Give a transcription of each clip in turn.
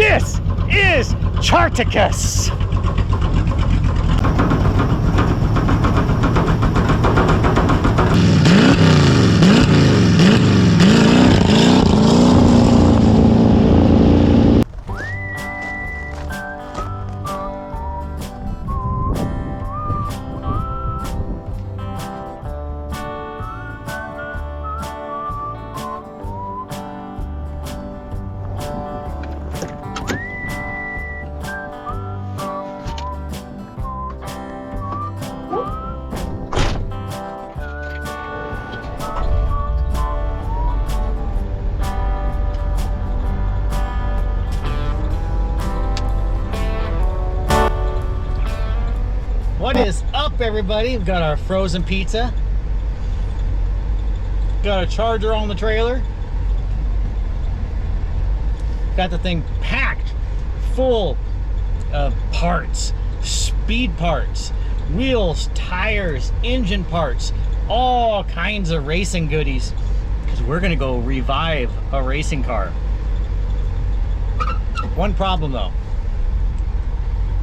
This is Charticus. What is up, everybody? We've got our frozen pizza. Got a charger on the trailer. Got the thing packed full of parts, speed parts, wheels, tires, engine parts, all kinds of racing goodies. Because we're gonna go revive a racing car. One problem though.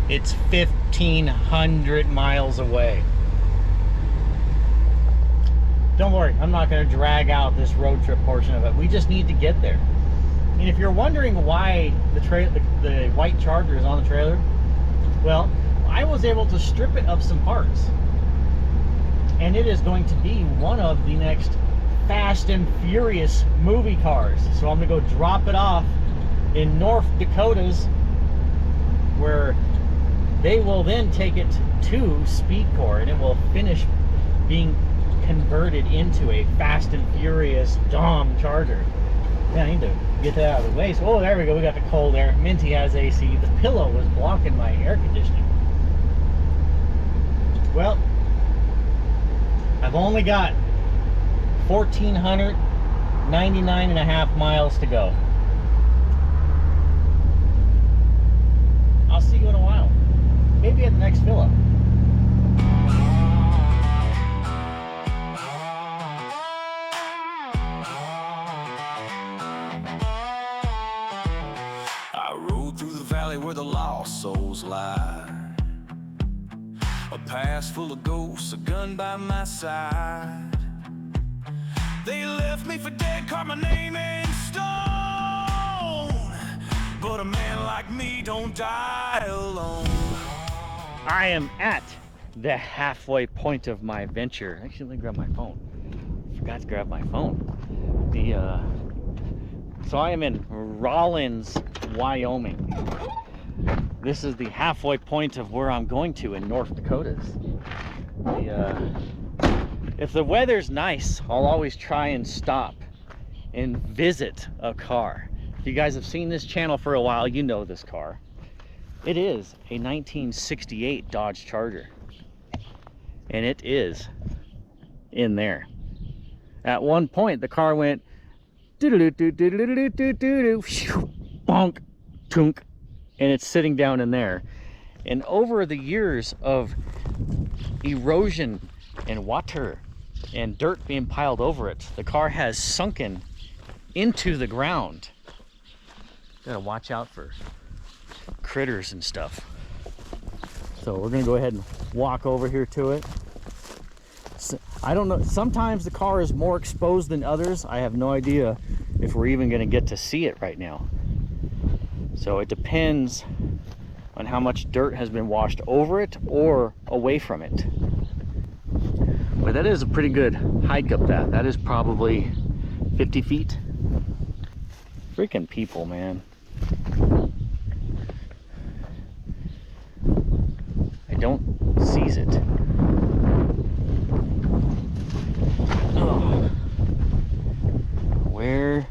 It's 1,500 miles away. Don't worry, I'm not going to drag out this road trip portion of it. We just need to get there. And if you're wondering why the white Charger is on the trailer, well, I was able to strip it of some parts. And it is going to be one of the next Fast and Furious movie cars. So I'm going to go drop it off in North Dakota's, where they will then take it to Speedcore and it will finish being converted into a Fast and Furious Dom Charger. Yeah, I need to get that out of the way. So, oh, there we go. We got the cold air. Minty has AC. The pillow was blocking my air conditioning. Well, I've only got 1,499.5 miles to go. I'll see you in a while. Maybe at the next fill up. I rode through the valley where the lost souls lie. A past full of ghosts, a gun by my side. They left me for dead, carved my name in stone. But a man like me don't die alone. I am at the halfway point of my venture. Actually, let me grab my phone. Forgot to grab my phone. So I am in Rawlins, Wyoming. This is the halfway point of where I'm going to in North Dakota. If the weather's nice, I'll always try and stop and visit a car. If you guys have seen this channel for a while, you know this car. It is a 1968 Dodge Charger, and it is in there. At one point, the car went bonk, tunk, and it's sitting down in there. And over the years of erosion and water and dirt being piled over it, the car has sunken into the ground. Gotta watch out for critters and stuff. So we're gonna go ahead and walk over here to it. I don't know, sometimes the car is more exposed than others. I have no idea if we're even gonna get to see it right now. So it depends on how much dirt has been washed over it or away from it. But that is a pretty good hike up that. That is probably 50 feet. Freaking people, man. I don't seize it. Oh. Where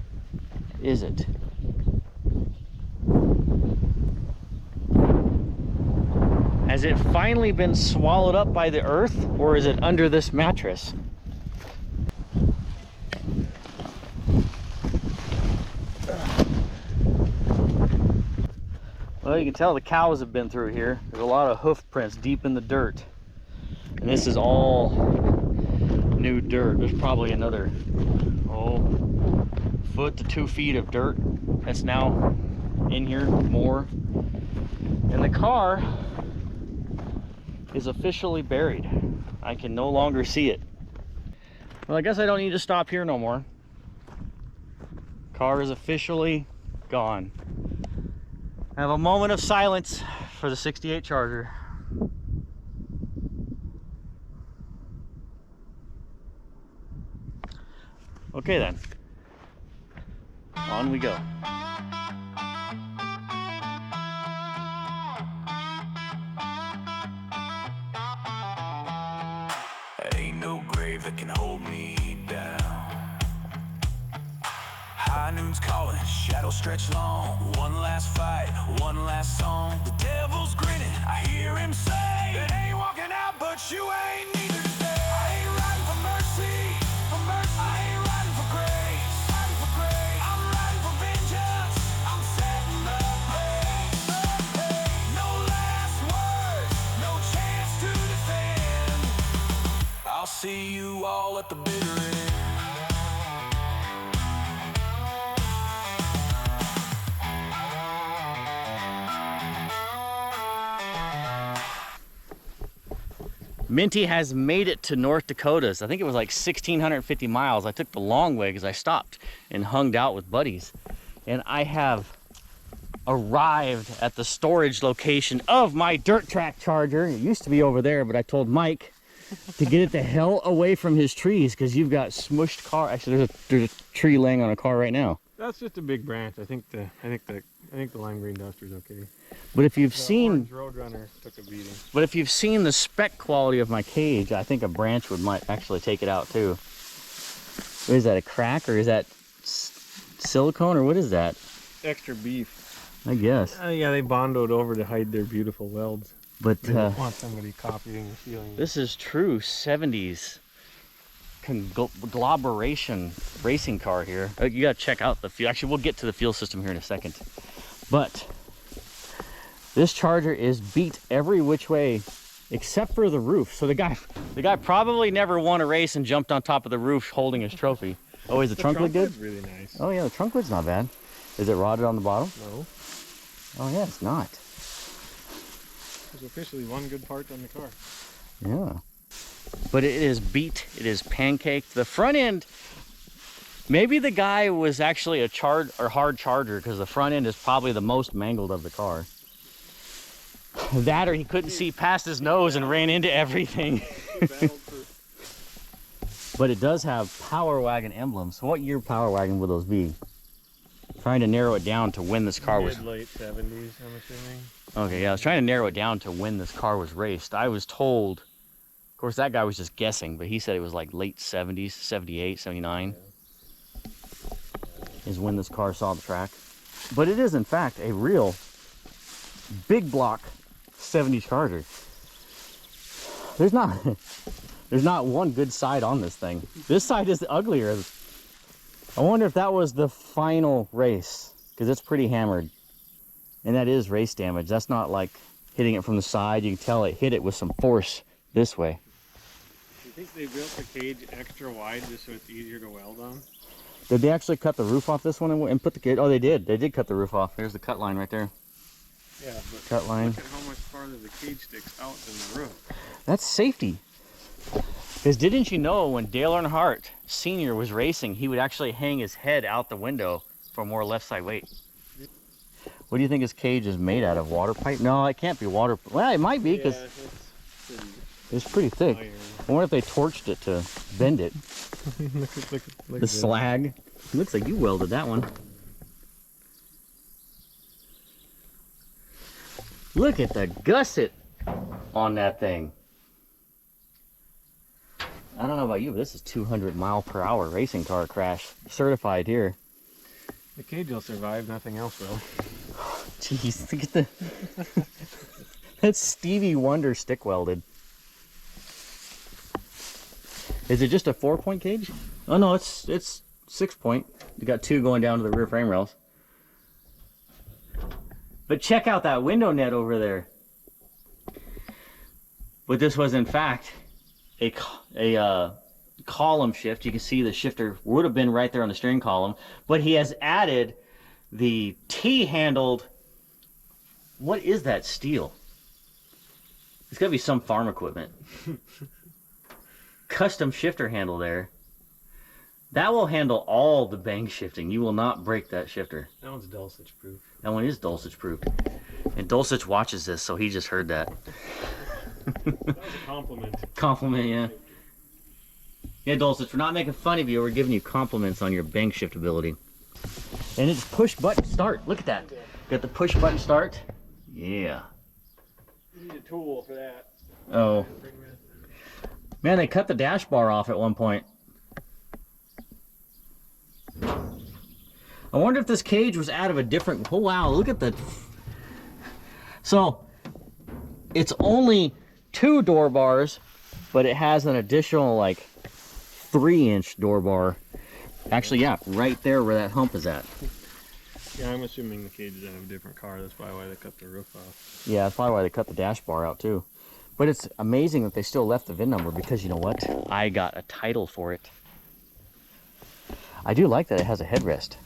is it? Has it finally been swallowed up by the earth, or is it under this mattress? Well, you can tell the cows have been through here. There's a lot of hoof prints deep in the dirt. And this is all new dirt. There's probably another, foot to 2 feet of dirt that's now in here more. And the car is officially buried. I can no longer see it. Well, I guess I don't need to stop here no more. Car is officially gone. I have a moment of silence for the 68 Charger. Okay then, on we go. Ain't no grave that can hold me down. High noon's calling, shadows stretch long. One last fight, one last song. The devil's grinning, I hear him say, it ain't walking out, but you ain't neither today. I ain't riding for mercy, for mercy. I ain't riding for grace, riding for grace. I'm riding for vengeance, I'm setting the pace. No last words, no chance to defend. I'll see you all at the bitter end. Minty has made it to North Dakota. I think it was like 1,650 miles. I took the long way because I stopped and hung out with buddies. And I have arrived at the storage location of my dirt track Charger. It used to be over there, but I told Mike to get it the hell away from his trees because you've got smushed car. Actually, there's a tree laying on a car right now. That's just a big branch. I think the lime green duster's okay. But if you've The seen, orange Roadrunner took a beating. but if you've seen the spec quality of my cage, I think a branch might actually take it out too. What is that, a crack, or is that silicone, or what is that? Extra beef. I guess. Yeah, they bondoed over to hide their beautiful welds. But They don't want somebody copying the feeling. this is true 70s conglomeration racing car here. You gotta check out the fuel. Actually, we'll get to the fuel system here in a second. But this Charger is beat every which way except for the roof. So the guy probably never won a race and jumped on top of the roof holding his trophy. Oh, is the trunk lid good? Really nice. Oh yeah, the trunk lid's not bad. Is it rotted on the bottom? No, Oh yeah, it's not. there's officially one good part on the car. Yeah. But it is beat, it is pancaked. The front end, maybe the guy was actually a hard charger because the front end is probably the most mangled of the car. That, or he couldn't see past his nose and ran into everything. But it does have Power Wagon emblems. What year Power Wagon would those be? Trying to narrow it down to when this car was... Late 70s, I'm assuming. Okay, yeah, I was trying to narrow it down to when this car was raced. I was told, of course that guy was just guessing, but he said it was like late 70s, 78, 79 is when this car saw the track. But it is in fact a real big block 70 Charger. There's not one good side on this thing. This side is uglier. I wonder if that was the final race, because it's pretty hammered. And that is race damage. That's not like hitting it from the side. You can tell it hit it with some force this way. Do you think they built the cage extra wide just so it's easier to weld on? Did they actually cut the roof off this one and put the cage? Oh, they did. They did cut the roof off. There's the cut line right there. Yeah, but Cut line. look at how much farther the cage sticks out than the roof. That's safety. Because didn't you know when Dale Earnhardt Sr. was racing, he would actually hang his head out the window for more left side weight? What do you think his cage is made out of? Water pipe? No, it can't be water. Well, it might be because it's pretty thick. Iron. I wonder if they torched it to bend it. look The at this. slag. Looks like you welded that one. Look at the gusset on that thing. I don't know about you, but this is 200-mile-per-hour racing car crash. Certified here. The cage will survive, nothing else will. Jeez, look at the... That's Stevie Wonder stick welded. Is it just a 4-point cage? Oh no, it's 6-point. You got 2 going down to the rear frame rails. But check out that window net over there. But this was in fact a column shift. You can see the shifter would have been right there on the steering column, but he has added the T-handled, what is that steel? It's gotta be some farm equipment. Custom shifter handle there. That will handle all the bang shifting. You will not break that shifter. That one's Dulcich proof. That one is Dulcich proof. And Dulcich watches this, so he just heard that. That was a compliment. Compliment, yeah. Yeah, Dulcich, we're not making fun of you. We're giving you compliments on your bang shift ability. And it's push button start. Look at that. Got the push button start. Yeah. You need a tool for that. Oh. Man, they cut the dash bar off at one point. I wonder if this cage was out of a different... Oh, wow, look at the... So, it's only 2 door bars, but it has an additional, like, 3-inch door bar. Actually, yeah, right there where that hump is at. Yeah, I'm assuming the cage is out of a different car. That's probably why they cut the roof off. Yeah, that's probably why they cut the dash bar out, too. But it's amazing that they still left the VIN number because, you know what? I got a title for it. I do like that it has a headrest.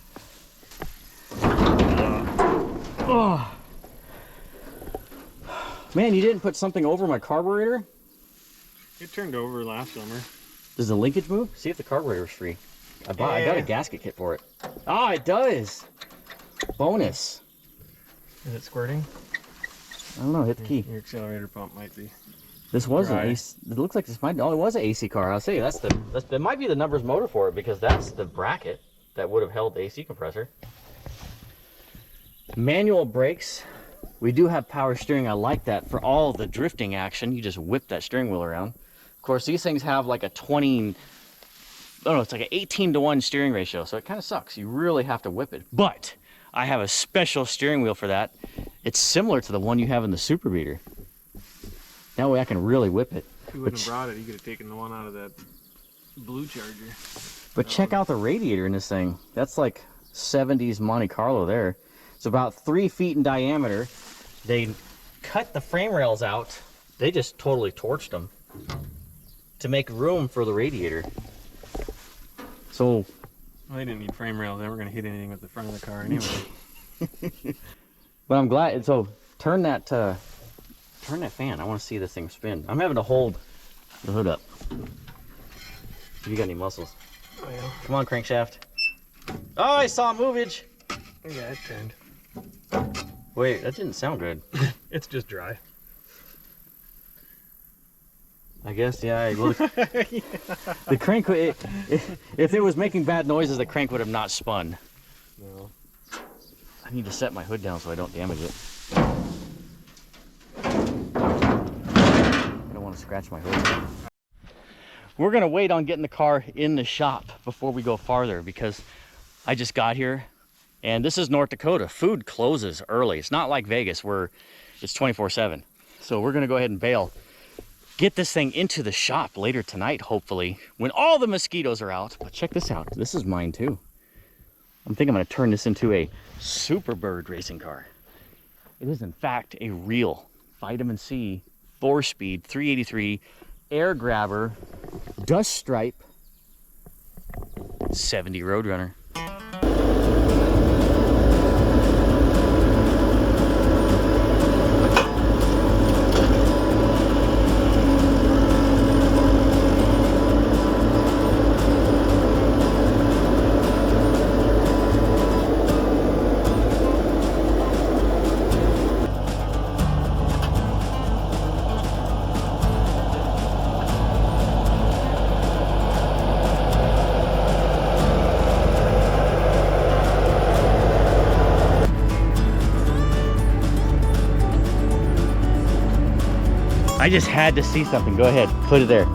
Oh. Man, you didn't put something over my carburetor? It turned over last summer. Does the linkage move? See if the carburetor's free. I got a gasket kit for it. Ah, it does. Bonus. Is it squirting? I don't know, hit the key. Your accelerator pump might be. This was an dry. AC. It looks like this might. Oh, it was an AC car. I'll say that might be the numbers motor for it because that's the bracket that would have held the AC compressor. Manual brakes. We do have power steering. I like that for all the drifting action. You just whip that steering wheel around. Of course, these things have like a 20. Oh no, it's like an 18-to-1 steering ratio, so it kind of sucks. You really have to whip it. But I have a special steering wheel for that. It's similar to the one you have in the Super Beater. That way I can really whip it. If you wouldn't have brought it, you could have taken the one out of that blue Charger. But check out the radiator in this thing. That's like 70s Monte Carlo there. It's about 3 feet in diameter. They cut the frame rails out. They just totally torched them to make room for the radiator. So, Well, they didn't need frame rails. They weren't going to hit anything with the front of the car anyway. but I'm glad. So turn that fan. I want to see this thing spin. I'm having to hold the hood up. If you got any muscles. Oh, yeah. Come on, crankshaft. Oh, I saw movage. Yeah, it turned. Wait, that didn't sound good. It's just dry. I guess, yeah. Well, the crank, if it was making bad noises, the crank would have not spun. No. I need to set my hood down so I don't damage it. I don't want to scratch my hood. We're going to wait on getting the car in the shop before we go farther because I just got here. And this is North Dakota. Food closes early. It's not like Vegas where it's 24/7. So we're going to go ahead and bail. Get this thing into the shop later tonight, hopefully, when all the mosquitoes are out. But check this out. This is mine too. I'm thinking I'm going to turn this into a Superbird racing car. It is in fact a real vitamin C 4-speed 383 air grabber dust stripe 70 Roadrunner. I just had to see something. Go ahead, put it there.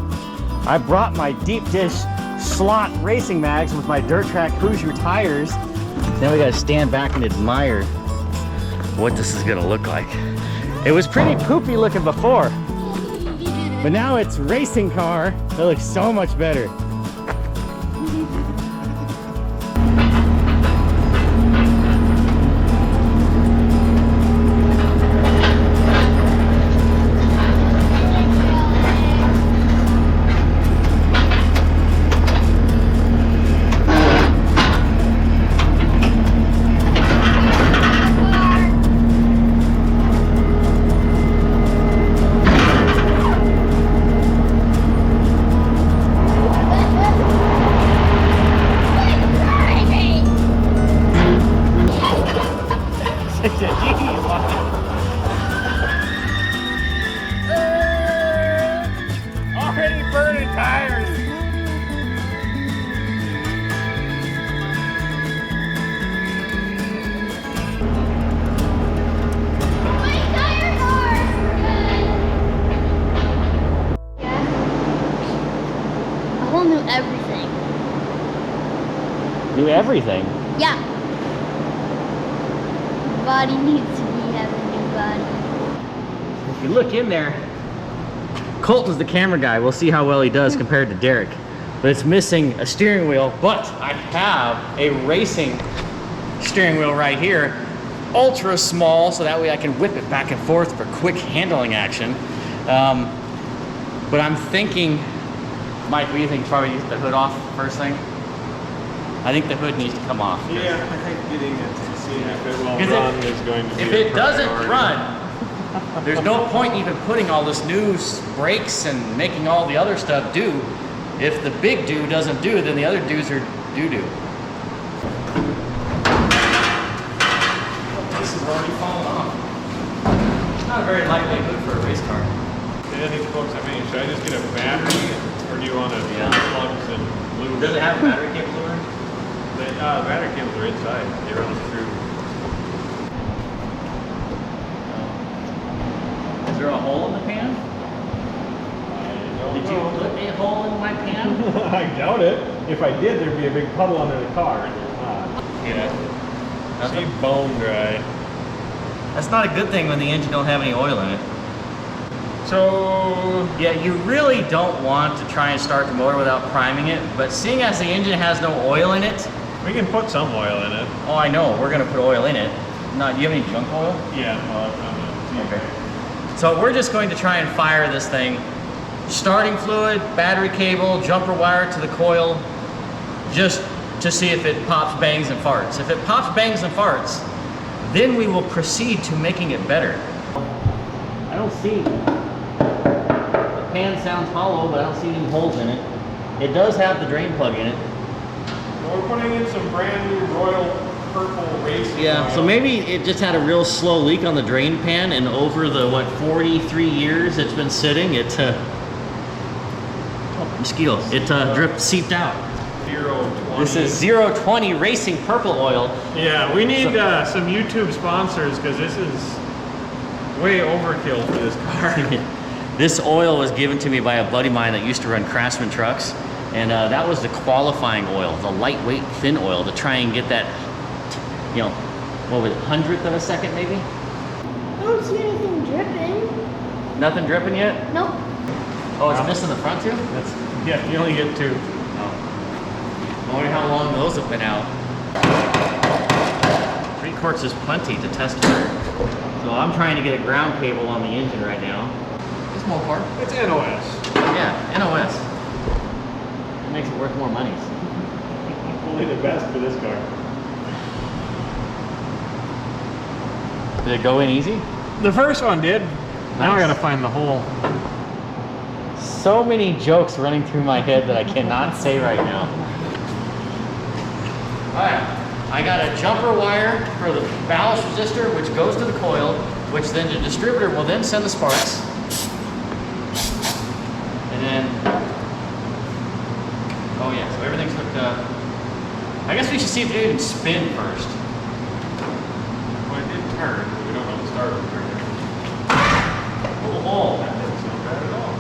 I brought my deep dish slot racing mags with my dirt track Hoosier tires. Now we gotta stand back and admire what this is gonna look like. It was pretty poopy looking before, but now it's racing car. It looks so much better. Already burning tires. A whole new everything. New everything. Yeah. Body needs to be having a new body. If you look in there, Colt is the camera guy. We'll see how well he does compared to Derek. But it's missing a steering wheel, but I have a racing steering wheel right here. Ultra small, so that way I can whip it back and forth for quick handling action. But I'm thinking, Mike, what do you think? Probably use the hood off first thing? I think the hood needs to come off. Yeah, I think getting it to see if it will 'Cause run is going to be If a it doesn't priority. run, there's no point even putting all this new brakes and making all the other stuff do. If the big do doesn't do, then the other do's are doo-doo. This is already falling off. It's not a very lightweight hood for a race car. I think folks, I mean, should I just get a battery, or do you want to plugs and lube? Does it have a battery cable in it? The battery cables are inside. They run through. Is there a hole in the pan? Did you put a hole in my pan? I doubt it. If I did, there'd be a big puddle under the car, and there's not. Yeah. See, bone dry. That's not a good thing when the engine don't have any oil in it. So, Yeah, you really don't want to try and start the motor without priming it, but seeing as the engine has no oil in it, we can put some oil in it. oh, I know, we're gonna put oil in it. Do you have any junk oil? Yeah, well, I'm gonna see. Okay. So we're just going to try and fire this thing. Starting fluid, battery cable, jumper wire to the coil, just to see if it pops, bangs, and farts. If it pops, bangs, and farts, then we will proceed to making it better. I don't see, the pan sounds hollow, but I don't see any holes in it. It does have the drain plug in it. So we're putting in some brand new Royal Purple racing Yeah, oil. so maybe it just had a real slow leak on the drain pan, and over the, 43 years it's been sitting, it, mosquito, it seeped out. 020. This is 020 Racing Purple Oil. Yeah, we need some YouTube sponsors, because this is way overkill for this car. This oil was given to me by a buddy of mine that used to run Craftsman trucks, and that was the qualifying oil, the lightweight thin oil, to try and get that, you know, what was it, 100th of a second maybe? I don't see anything dripping. Nothing dripping yet? Nope. Oh, it's missing the front too? Yeah, you only get 2. Oh. I wonder how long those have been out. 3 quarts is plenty to test for. So I'm trying to get a ground cable on the engine right now. It's Mopar. It's NOS. Yeah, NOS. It makes it worth more money. Only the best for this car. Did it go in easy? The first one did. Now I Nice. gotta find the hole. So many jokes running through my head that I cannot say right now. Alright, I got a jumper wire for the ballast resistor, which goes to the coil, which then the distributor will then send the sparks. And then, oh yeah, so everything's hooked up. I guess we should see if it can spin first. Well, it did turn. We don't know the starter will turn. Oh, That doesn't sound bad at all.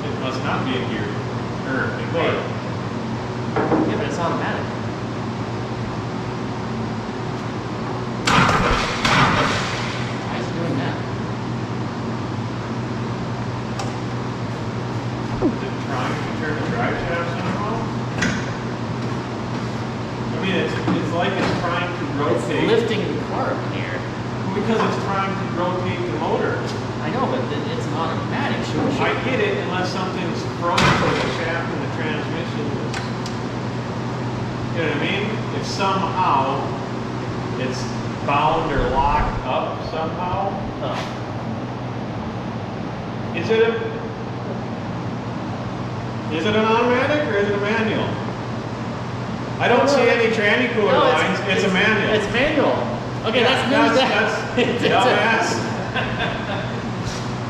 It must not be a gear. wait. Yeah, but it's automatic. Why is it doing that? Is it trying to turn the drive shaft somehow? I mean, it's like it's trying to It's rotate. lifting the car up in the air. Because it's trying to rotate the motor. I know, but it's an automatic. I get it unless something's sprung to the shaft in the transmission. You know what I mean? If somehow it's bound or locked up somehow. Oh. Is it an automatic or is it a manual? I don't see any tranny cooler lines. It's a manual. It's manual. Okay, Yeah, that's news. that's dumbass.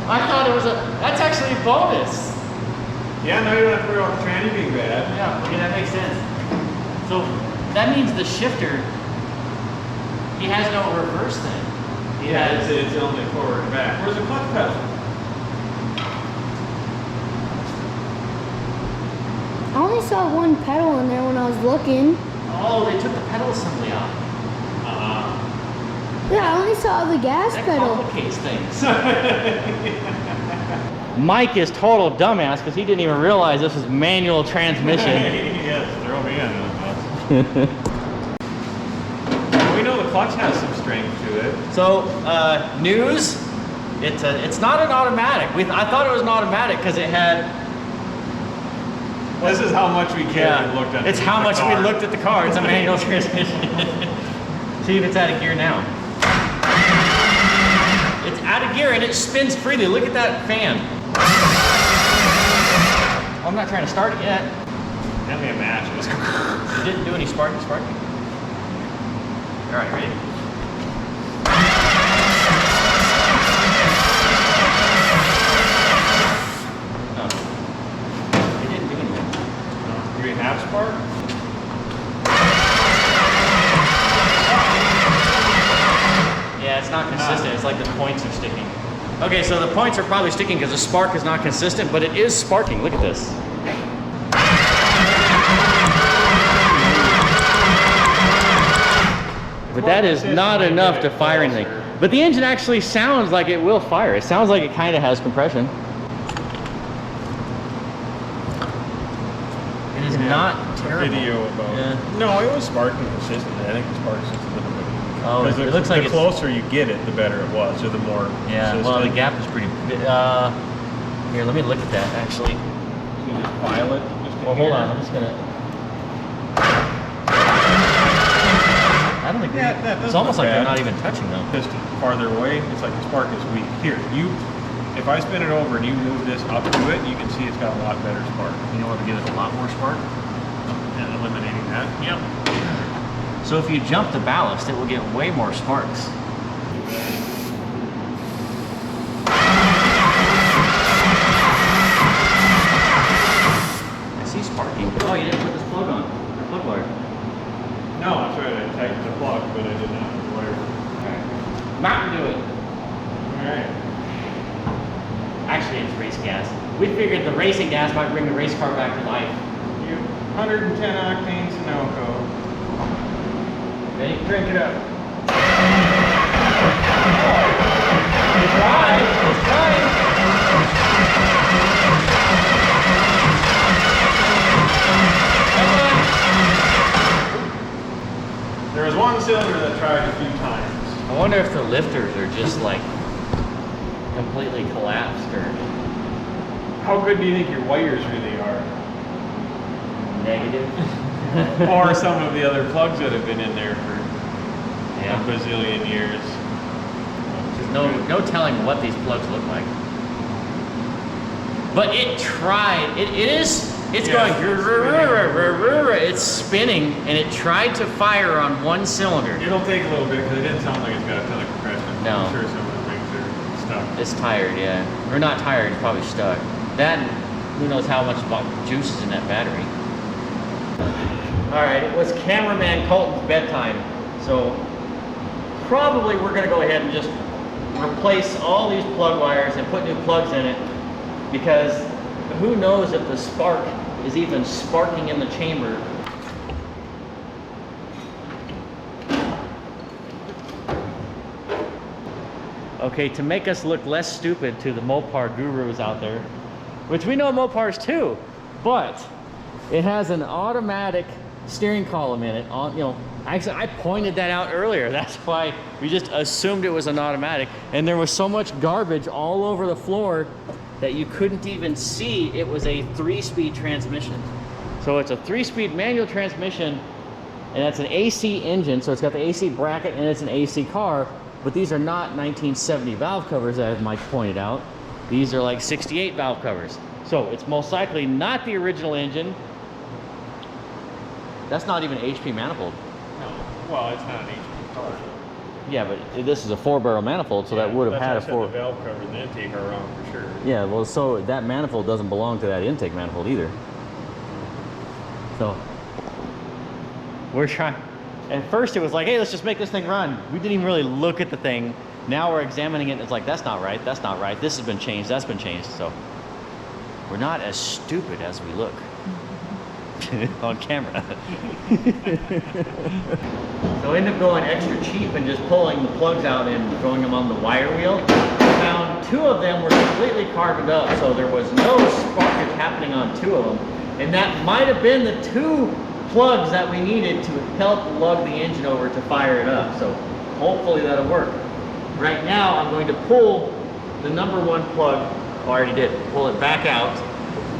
I thought it was that's actually a bonus. Yeah, now you don't have to worry about the tranny being bad. Yeah, okay, that makes sense. So that means the shifter, he has no reverse then. It's only forward and back. Where's the clutch pedal? I only saw one pedal in there when I was looking. Oh, they took the pedal assembly off. Yeah, I only saw the gas That pedal. complicates things. Mike is total dumbass because he didn't even realize this was manual transmission. Yes, throw me under the bus. We know the clutch has some strength to it. So, news, it's not an automatic. I thought it was an automatic because it had... This is how much we cared and looked at It's how much we looked at the car. It's a manual transmission. See if it's out of gear now. It's out of gear and it spins freely. Look at that fan. I'm not trying to start it yet. Let me imagine. It didn't do any sparking. All right, ready? No. It didn't do anything. Do we have spark? Yeah, it's not consistent. It's like the points are sticking. Okay, so the points are probably sticking because the spark is not consistent, but it is sparking. Look at this. But that is not enough to fire anything. But the engine actually sounds like it will fire. It sounds like it kind of has compression. It is not terrible. Video about No, it was sparking consistently. I think the spark's just a little bit. Oh, it looks like the closer you get it, the better it was, or the more consistent. Well, the gap is pretty big. Here, let me look at that, actually. You can just file it. Well, hold on, I'm just gonna... I don't think it's almost like they're not even touching them. Just farther away, it's like the spark is weak. Here, if I spin it over and you move this up to it, you can see it's got a lot better spark. You know what would give it a lot more spark? And eliminating that. Yep. So if you jump the ballast, it will get way more sparks. I see sparking. Oh, you didn't put this plug on. The plug wire. No, I tried to tighten the plug, but I did not have the wire. Alright. Mountain do it. Alright. Actually, it's race gas. We figured the racing gas might bring the race car back to life. 110 octane Sunoco. Ready? Drink it up. It's right. It's right. Come on. There was one cylinder that tried a few times. I wonder if the lifters are just like completely collapsed or How good do you think your wires really are? negative. Or some of the other plugs that have been in there for Yeah. a bazillion years. There's no telling what these plugs look like. But it tried. It's going. It's spinning, and it tried to fire on one cylinder. It'll take a little bit because it didn't sound like it's got a ton of compression. No. I'm sure some of the things are stuck. It's tired, yeah. Or not tired, it's probably stuck. That, and who knows how much juice is in that battery. All right, it was cameraman Colton's bedtime. So probably we're gonna go ahead and just replace all these plug wires and put new plugs in it, because who knows if the spark is even sparking in the chamber. Okay, to make us look less stupid to the Mopar gurus out there, which we know Mopars too, but it has an automatic steering column in it. Actually, I pointed that out earlier. That's why we just assumed it was an automatic. And there was so much garbage all over the floor that you couldn't even see it was a 3-speed transmission. So it's a 3-speed manual transmission, and that's an AC engine, so it's got the AC bracket and it's an AC car. But these are not 1970 valve covers, as Mike pointed out. These are like 68 valve covers. So it's most likely not the original engine. That's not even an HP manifold. No. Well, it's not an HP car. Yeah, but this is a 4-barrel manifold, so that would have had a 4. The valve cover and the intake are wrong for sure. Yeah, well, so that manifold doesn't belong to that intake manifold either. So we're trying. At first, it was like, hey, let's just make this thing run. We didn't even really look at the thing. Now we're examining it, and it's like, that's not right. That's not right. This has been changed. That's been changed. So we're not as stupid as we look on camera. So I ended up going extra cheap and just pulling the plugs out and throwing them on the wire wheel. Found 2 of them were completely carboned up, so there was no sparkage happening on 2 of them. And that might have been the 2 plugs that we needed to help lug the engine over to fire it up. So hopefully that'll work. Right now I'm going to pull the number 1 plug. I already did. Pull it back out.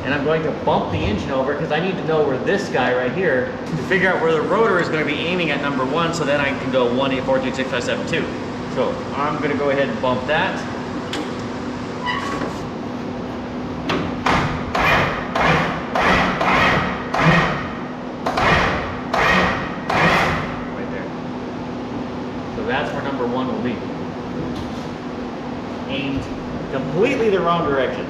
And I'm going to bump the engine over because I need to know where this guy right here, to figure out where the rotor is going to be aiming at number 1, so then I can go 1, 8, 4, 3, 6, 5, 7, 2. So I'm going to go ahead and bump that. Right there. So that's where number 1 will be. Aimed completely the wrong direction.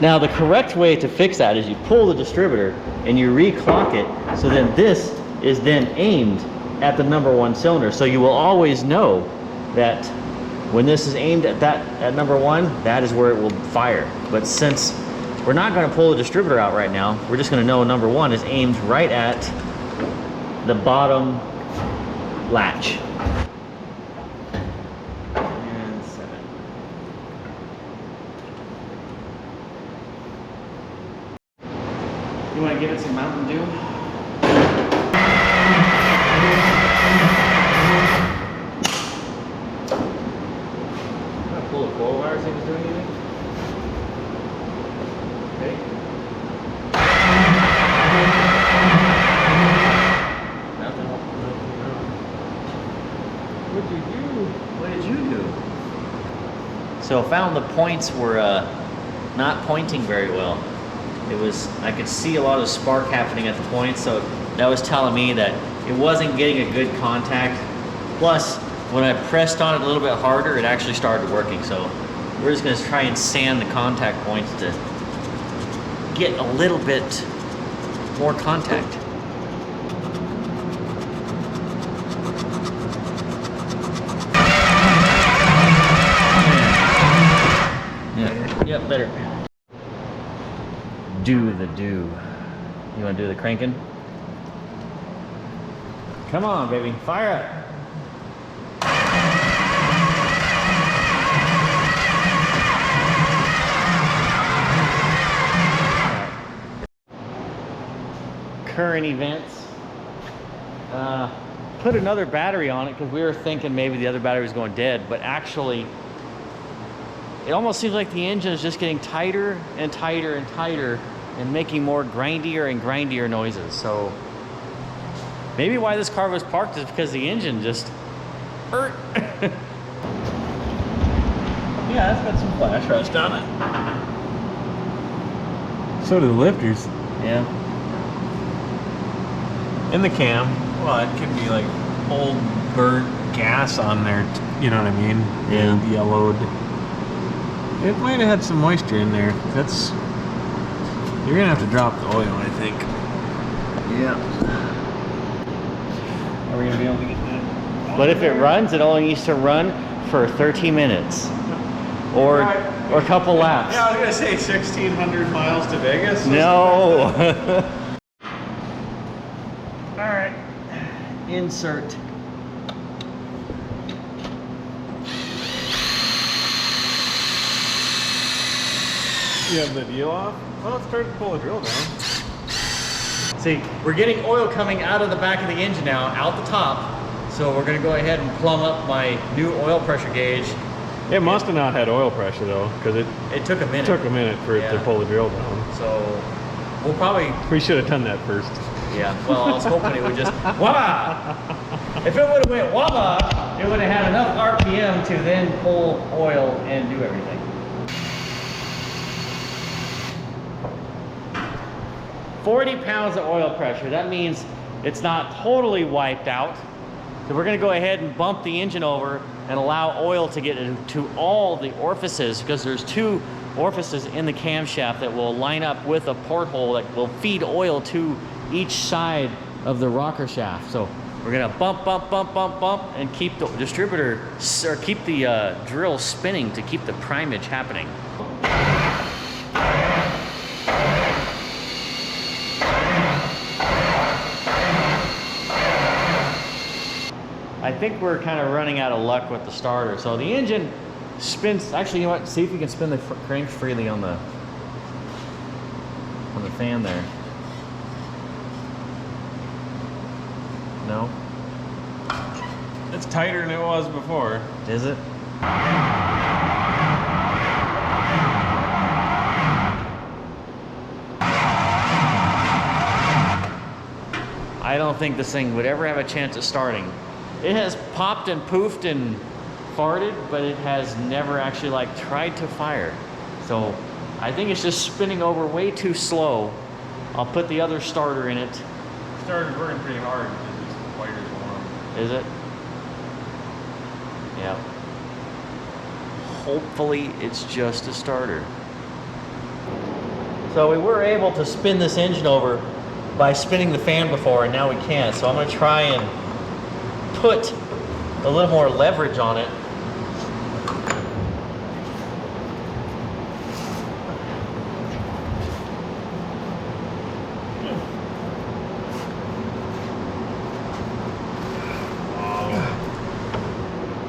Now the correct way to fix that is you pull the distributor and you re-clock it, so then this is then aimed at the number 1 cylinder. So you will always know that when this is aimed at number 1, that is where it will fire. But since we're not going to pull the distributor out right now, we're just going to know number 1 is aimed right at the bottom latch. You want to give it some Mountain Dew? I'm going to pull the coil wire, see if it's doing anything. Okay. Nothing. What'd you do? What did you do? So I found the points were not pointing very well. I could see a lot of spark happening at the points, so that was telling me that it wasn't getting a good contact. Plus, when I pressed on it a little bit harder, it actually started working. So we're just gonna try and sand the contact points to get a little bit more contact. Yeah, yep, better. Do the do. You want to do the cranking? Come on, baby, fire up. Current events. Put another battery on it because we were thinking maybe the other battery was going dead, but actually it almost seems like the engine is just getting tighter and tighter and tighter and making more grindier and grindier noises. So maybe why this car was parked is because the engine just hurt. Yeah, it's got some flash rust on it. So do the lifters. Yeah. In the cam, well, it could be like old burnt gas on there, you know what I mean? Yeah. And yellowed. It might have had some moisture in there. You're gonna have to drop the oil, I think. Yeah. Are we gonna be able to get that? But if it runs, it only needs to run for 30 minutes or a couple laps. Yeah, I was gonna say 1,600 miles to Vegas. No. All right. Insert. You have the deal off? Well, let's start to pull the drill down. See, we're getting oil coming out of the back of the engine now, out the top. So we're gonna go ahead and plumb up my new oil pressure gauge. It must have not had oil pressure though, because it took a minute. took a minute for it to Yeah. pull the drill down. So we'll probably, We should have done that first. yeah, well, I was hoping it would just, wah! If it would have went wah, it would have had enough RPM to then pull oil and do everything. 40 pounds of oil pressure. That means it's not totally wiped out. So we're gonna go ahead and bump the engine over and allow oil to get into all the orifices, because there's 2 orifices in the camshaft that will line up with a porthole that will feed oil to each side of the rocker shaft. So we're gonna bump, bump, bump, bump, bump, and keep the distributor, or keep the drill spinning to keep the primage happening. I think we're kind of running out of luck with the starter. So the engine spins, actually, you know what? See if you can spin the crank freely on the fan there. No? It's tighter than it was before. Is it? I don't think this thing would ever have a chance of starting. It has popped and poofed and farted, but it has never actually like tried to fire. So I think it's just spinning over way too slow. I'll put the other starter in it. The starter's working pretty hard because these wires warm. Is it? Yeah. Hopefully it's just a starter. So we were able to spin this engine over by spinning the fan before, and now we can't. So I'm going to try and put a little more leverage on it.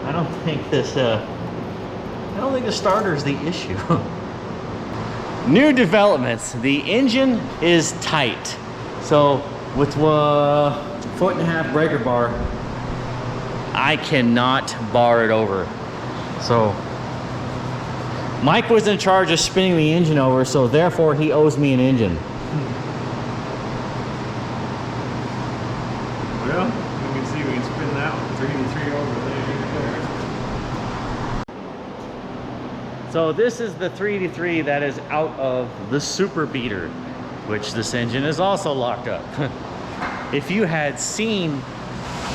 I don't think the starter is the issue. New developments. The engine is tight. So with a 1.5 breaker bar, I cannot bar it over. So Mike was in charge of spinning the engine over, so therefore he owes me an engine. Well, you can see we can spin that one 3-3 over there. So this is the 3-3 that is out of the super beater, which this engine is also locked up. If you had seen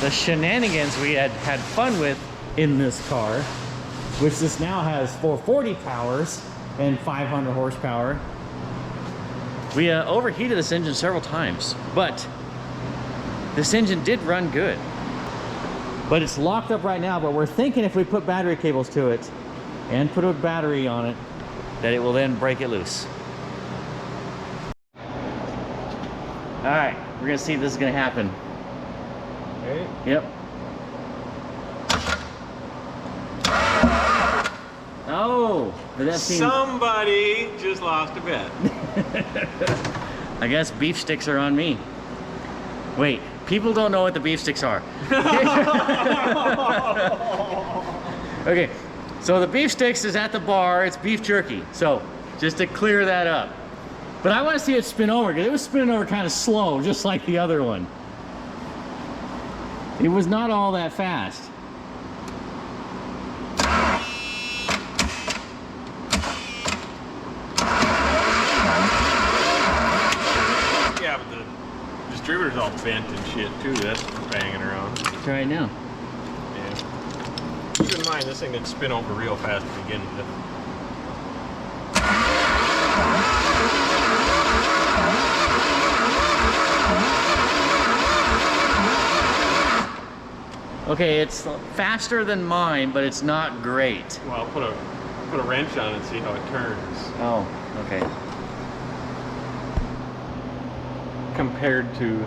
the shenanigans we had fun with in this car, which this now has 440 powers and 500 horsepower. We overheated this engine several times, but this engine did run good. But it's locked up right now, but we're thinking if we put battery cables to it and put a battery on it, that it will then break it loose. All right, we're gonna see if this is gonna happen. Okay. Yep. Oh, but that seems... Somebody just lost a bet. I guess beef sticks are on me. Wait, people don't know what the beef sticks are. Okay, so the beef sticks is at the bar, it's beef jerky. So, just to clear that up. But I want to see it spin over, because it was spinning over kind of slow, just like the other one. It was not all that fast. Yeah, but the distributor's all bent and shit too. That's banging around. Try it now. Yeah. Keep in mind, this thing can spin over real fast to begin with. Okay, it's faster than mine, but it's not great. Well, I'll put a wrench on it and see how it turns. Oh, okay. Compared to...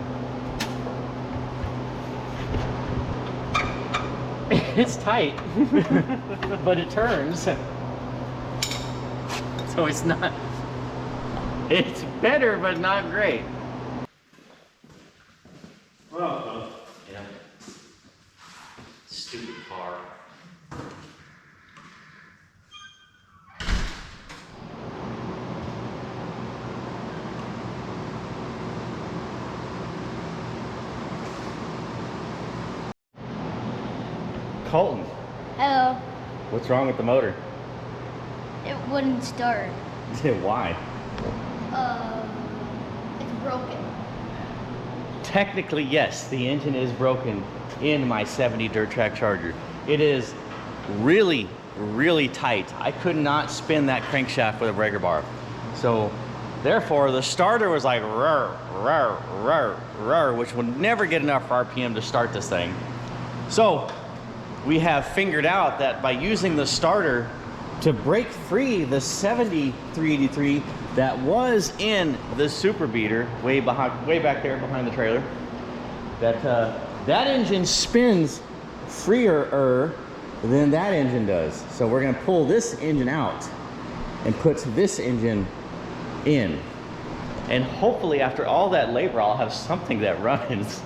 It's tight, but it turns. So it's not... It's better, but not great. Well, Yeah. Stupid car. Colton, Hello. what's wrong with the motor? It wouldn't start. Why? It's broken. technically, yes, the engine is broken in my 70 dirt track Charger. It is really, really tight. I could not spin that crankshaft with a breaker bar. So therefore, the starter was like roar, roar, roar, roar, which will never get enough RPM to start this thing. So we have figured out that by using the starter to break free the 70 383 that was in the super beater way back there behind the trailer, that that engine spins freer than that engine does. So we're gonna pull this engine out and put this engine in. And hopefully after all that labor, I'll have something that runs.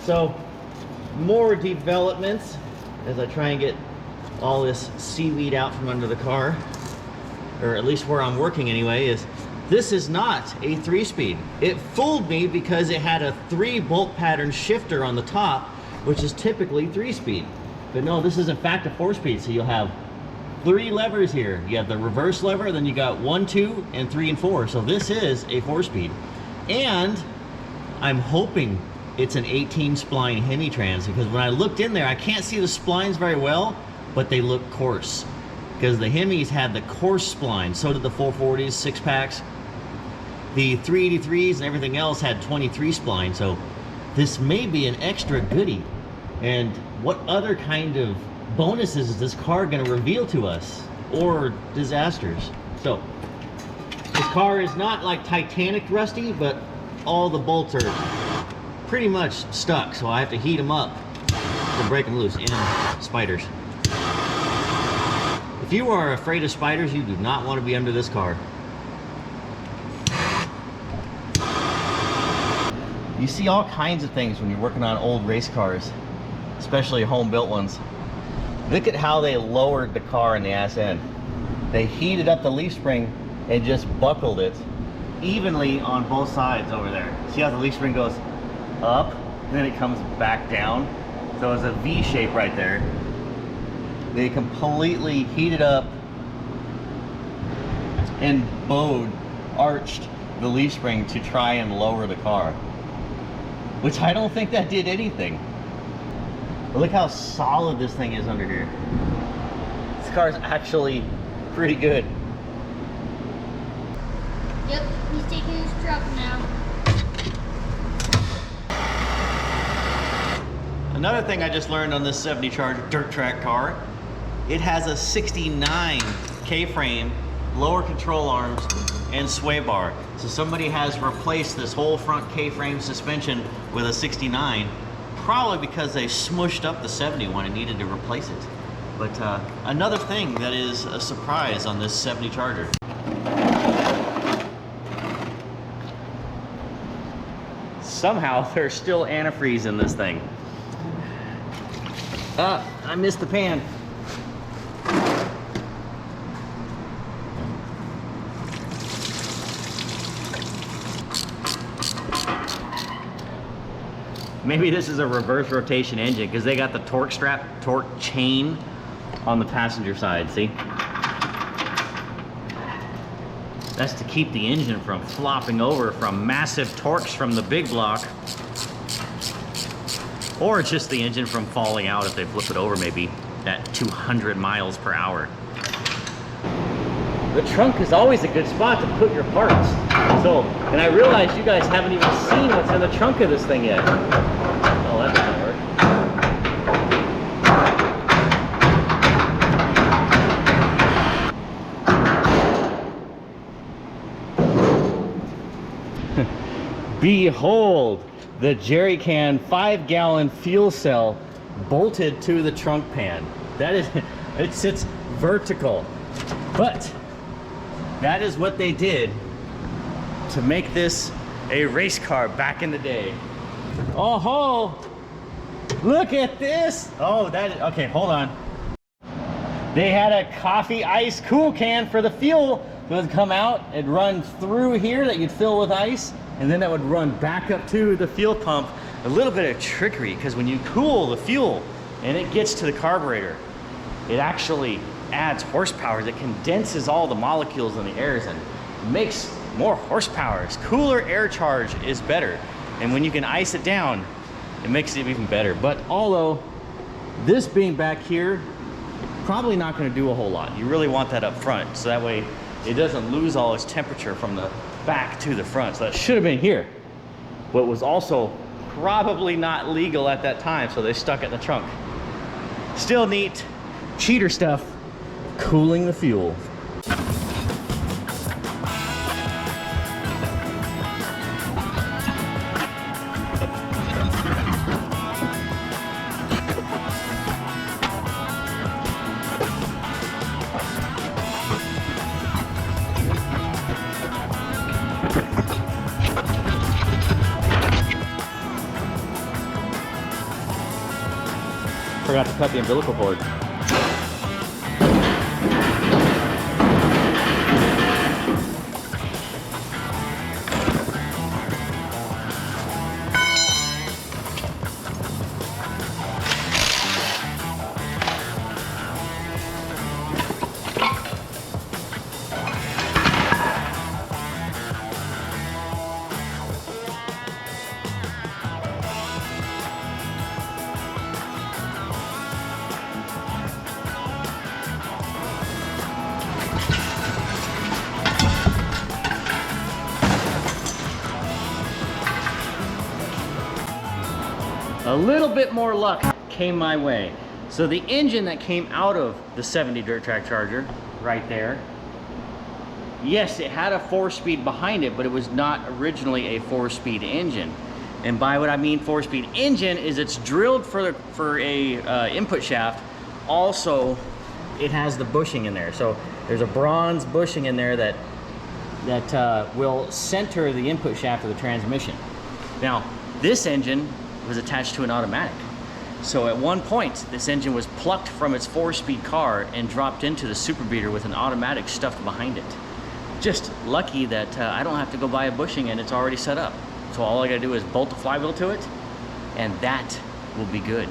So, more developments as I try and get all this seaweed out from under the car, or at least where I'm working anyway, is this is not a 3-speed. It fooled me because it had a 3-bolt pattern shifter on the top, which is typically 3-speed. But no, this is in fact a 4-speed, so you'll have 3 levers here. You have the reverse lever, then you got 1, 2, and 3 and 4. So this is a 4-speed. And I'm hoping it's an 18 spline Hemi trans, because when I looked in there, I can't see the splines very well, but they look coarse. Because the Hemis had the coarse spline, so did the 440s, 6-packs. The 383s and everything else had 23 spline, so this may be an extra goodie. And what other kind of bonuses is this car gonna reveal to us? Or disasters? So, this car is not like Titanic rusty, but all the bolts are pretty much stuck, so I have to heat them up to break them loose. And spiders. If you are afraid of spiders, you do not want to be under this car. You see all kinds of things when you're working on old race cars, especially home-built ones. Look at how they lowered the car in the ass end. They heated up the leaf spring and just buckled it evenly on both sides over there. See how the leaf spring goes up, and then it comes back down? So it's a V shape right there. They completely heated up and arched the leaf spring to try and lower the car, which I don't think that did anything. But look how solid this thing is under here. This car is actually pretty good. Yep, he's taking his truck now. Another thing I just learned on this 70 Charger dirt track car, it has a 69 K-frame, lower control arms, and sway bar. So somebody has replaced this whole front K-frame suspension with a 69, probably because they smushed up the 71 and needed to replace it. But another thing that is a surprise on this 70 Charger. Somehow there's still antifreeze in this thing. I missed the pan. Maybe this is a reverse rotation engine because they got the torque chain on the passenger side, see? That's to keep the engine from flopping over from massive torques from the big block. Or just the engine from falling out if they flip it over maybe at 200 miles per hour. The trunk is always a good spot to put your parts. So, and I realize you guys haven't even seen what's in the trunk of this thing yet. Oh, that doesn't work. Behold the jerry can 5-gallon fuel cell bolted to the trunk pan. That is, it sits vertical. But that is what they did to make this a race car back in the day. Oh ho! Look at this! Oh, that is, okay, hold on. They had a coffee ice cool can for the fuel. It would come out, it'd run through here that you'd fill with ice, and then that would run back up to the fuel pump. A little bit of trickery, because when you cool the fuel and it gets to the carburetor, it actually adds horsepower that condenses all the molecules in the airs and makes more horsepower. Cooler air charge is better. And when you can ice it down, it makes it even better. But although this being back here, probably not going to do a whole lot. You really want that up front, so that way it doesn't lose all its temperature from the back to the front. So that should have been here, but was also probably not legal at that time, so they stuck it in the trunk. Still neat, cheater stuff, cooling the fuel. Forgot to cut the umbilical cord. A little bit more luck came my way. So the engine that came out of the 70 dirt track Charger, right there, yes, it had a 4-speed behind it, but it was not originally a 4-speed engine. And by what I mean 4-speed engine is it's drilled for a input shaft. Also, it has the bushing in there. So there's a bronze bushing in there that will center the input shaft of the transmission. Now, this engine was attached to an automatic. So at one point, this engine was plucked from its 4-speed car and dropped into the super beater with an automatic stuffed behind it. Just lucky that I don't have to go buy a bushing and it's already set up. So all I gotta do is bolt the flywheel to it, and that will be good.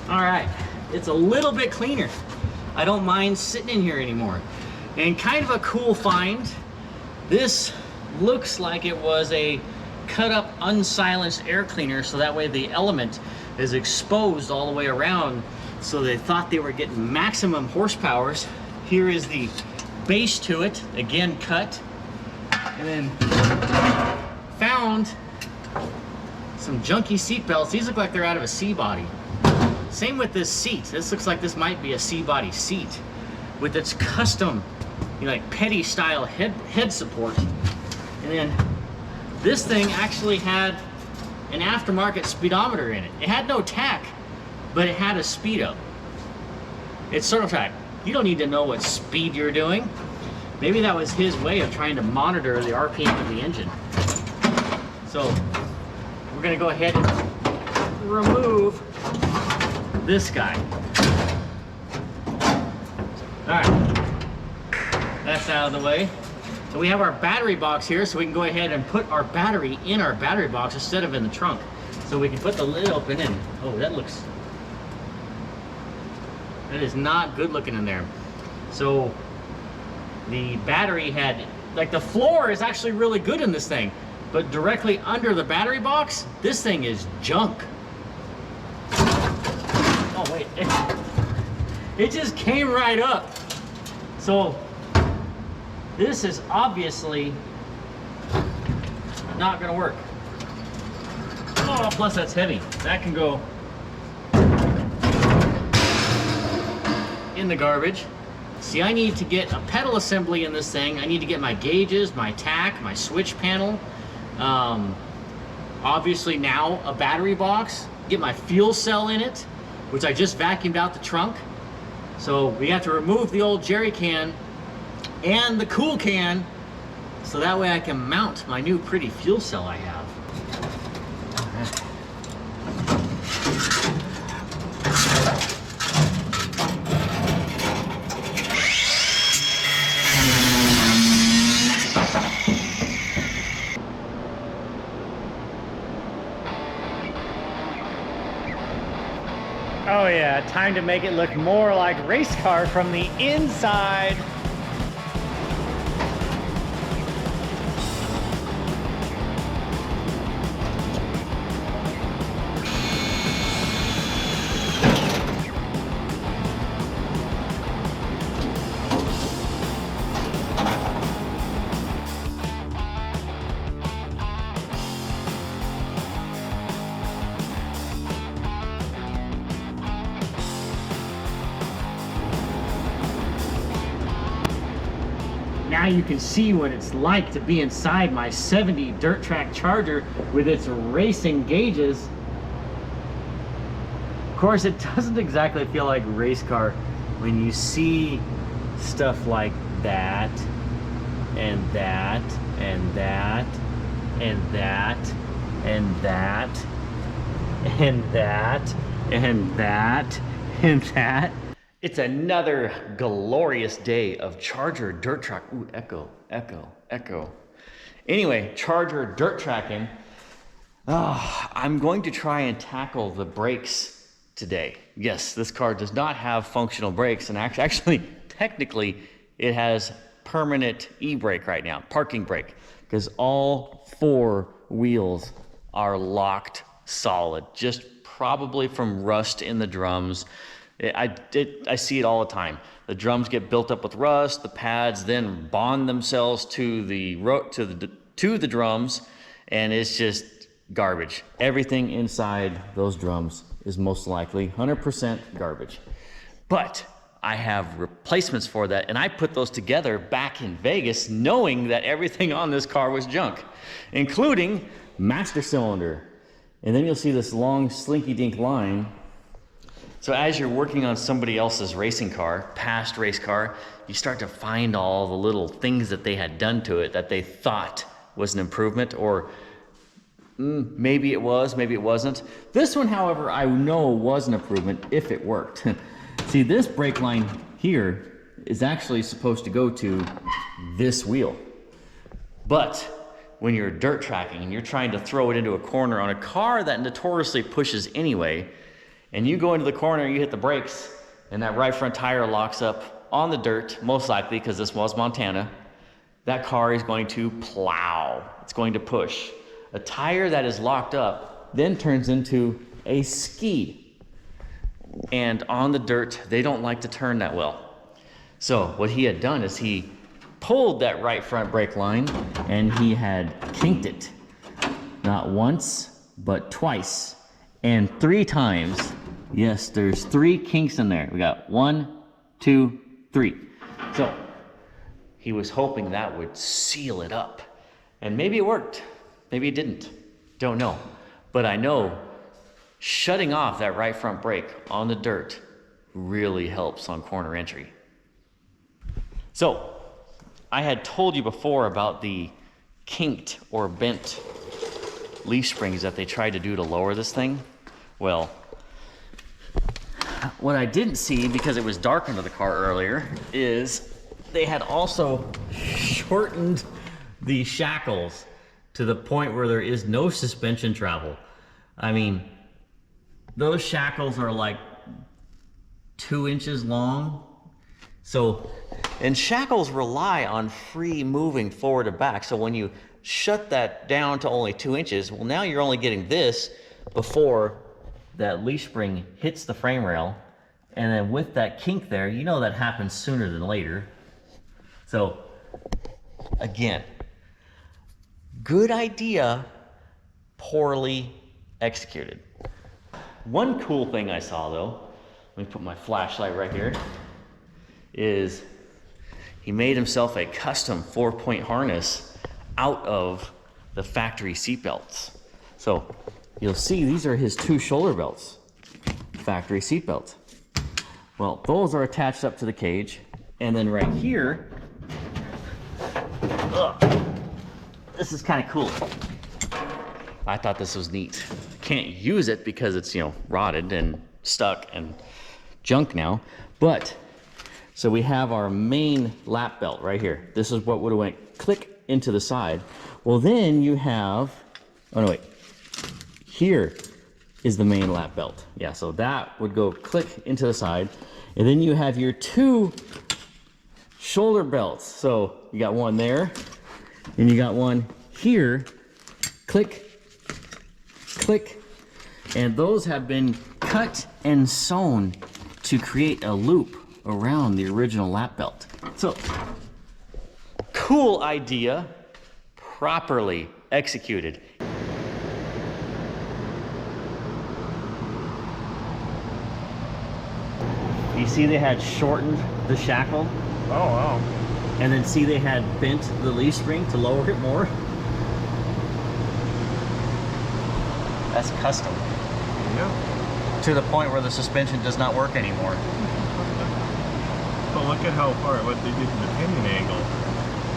All right, it's a little bit cleaner. I don't mind sitting in here anymore. And kind of a cool find, this looks like it was a cut up unsilenced air cleaner, so that way the element is exposed all the way around, so they thought they were getting maximum horsepower. Here is the base to it, again cut, and then found some junky seat belts. These look like they're out of a C-body. Same with this seat. This looks like this might be a C-body seat with its custom, you know, like petty style head support. And then this thing actually had an aftermarket speedometer in it. It had no tach, but it had a speedo. It's sort of like, you don't need to know what speed you're doing. Maybe that was his way of trying to monitor the RPM of the engine. So we're gonna go ahead and remove this guy. All right, that's out of the way. So we have our battery box here, so we can go ahead and put our battery in our battery box instead of in the trunk. So we can put the lid open and, oh, that is not good looking in there. So the battery had, like the floor is actually really good in this thing, but directly under the battery box, this thing is junk. Oh wait, it just came right up. So this is obviously not gonna work. Oh, plus that's heavy. That can go in the garbage. See, I need to get a pedal assembly in this thing. I need to get my gauges, my tack, my switch panel. Obviously now a battery box, get my fuel cell in it, which I just vacuumed out the trunk. So we have to remove the old jerry can and the cool can, so that way I can mount my new pretty fuel cell I have. Oh yeah, time to make it look more like race car from the inside. Now you can see what it's like to be inside my 70 dirt track Charger with its racing gauges. Of course, it doesn't exactly feel like race car when you see stuff like that, and that, and that, and that, and that, and that, and that, and that. It's another glorious day of Charger dirt track. Ooh, echo, echo, echo. Anyway, Charger dirt tracking. I'm going to try and tackle the brakes today. Yes, this car does not have functional brakes, and actually, technically, it has permanent e-brake right now, parking brake, because all 4 wheels are locked solid, just probably from rust in the drums. I see it all the time. The drums get built up with rust. The pads then bond themselves to the drums, and it's just garbage. Everything inside those drums is most likely 100% garbage. But I have replacements for that, and I put those together back in Vegas, knowing that everything on this car was junk, including master cylinder. And then you'll see this long slinky-dink line. So as you're working on somebody else's racing car, past race car, you start to find all the little things that they had done to it that they thought was an improvement, or maybe it was, maybe it wasn't. This one, however, I know was an improvement if it worked. See, this brake line here is actually supposed to go to this wheel. But when you're dirt tracking and you're trying to throw it into a corner on a car that notoriously pushes anyway, and you go into the corner, you hit the brakes, and that right front tire locks up on the dirt, most likely because this was Montana, that car is going to plow. It's going to push. A tire that is locked up then turns into a ski. And on the dirt, they don't like to turn that well. So what he had done is he pulled that right front brake line, and he had kinked it. Not once, but twice, and 3 times. Yes, there's 3 kinks in there. We got 1, 2, 3. So he was hoping that would seal it up. And maybe it worked. Maybe it didn't. Don't know. But I know shutting off that right front brake on the dirt really helps on corner entry. So I had told you before about the kinked or bent leaf springs that they tried to do to lower this thing. Well, what I didn't see, because it was dark under the car earlier, is they had also shortened the shackles to the point where there is no suspension travel. I mean, those shackles are like 2 inches long. So, and shackles rely on free moving forward and back. So when you shut that down to only 2 inches, well, now you're only getting this before that leaf spring hits the frame rail. And then with that kink there, you know that happens sooner than later. So again, good idea, poorly executed. One cool thing I saw though, let me put my flashlight right here, is he made himself a custom 4-point harness out of the factory seat belts. So you'll see these are his 2 shoulder belts, factory seat belts. Well, those are attached up to the cage, and then right here, this is kind of cool. I thought this was neat. Can't use it because it's, you know, rotted and stuck and junk now, but so we have our main lap belt right here. This is what would have went click into the side. Well, then you have, oh no, wait. Here is the main lap belt. Yeah, so that would go click into the side. And then you have your 2 shoulder belts. So you got one there, and you got one here, click, click. And those have been cut and sewn to create a loop around the original lap belt. So, cool idea, properly executed. You see they had shortened the shackle? Oh, wow. And then see they had bent the leaf spring to lower it more? That's custom. Yeah. To the point where the suspension does not work anymore. But look at how far, what they did to the pinion angle.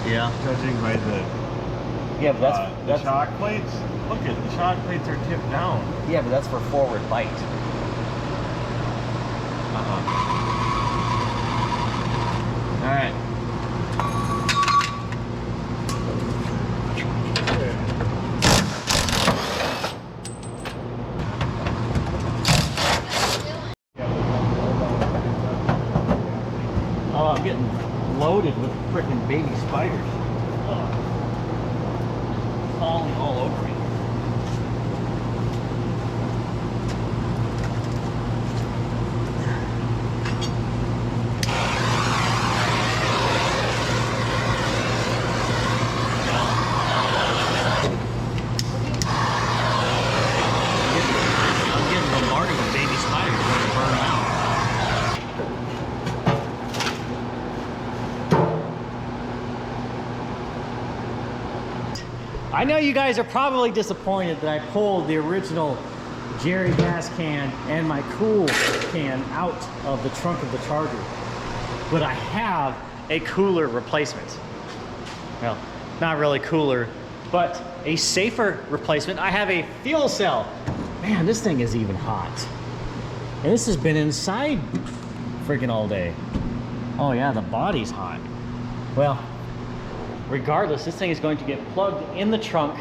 Yeah. Judging by the Yeah, but that's the shock plates. Look at the shock plates are tipped down. Yeah, but that's for forward bite. All right. Oh, I'm getting loaded with freaking baby spiders. Falling all over me. I'm getting bombarded with baby spiders trying to burn them out. I know you guys are probably disappointed that I pulled the original Jerry gas can and my cool can out of the trunk of the Charger, but I have a cooler replacement. Well, not really cooler, but a safer replacement. I have a fuel cell. Man, this thing is even hot. And this has been inside freaking all day. Oh yeah, the body's hot. Well, regardless, this thing is going to get plugged in the trunk,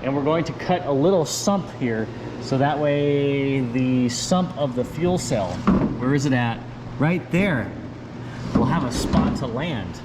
and we're going to cut a little sump here, so that way the sump of the fuel cell, where is it at? Right there. We'll have a spot to land.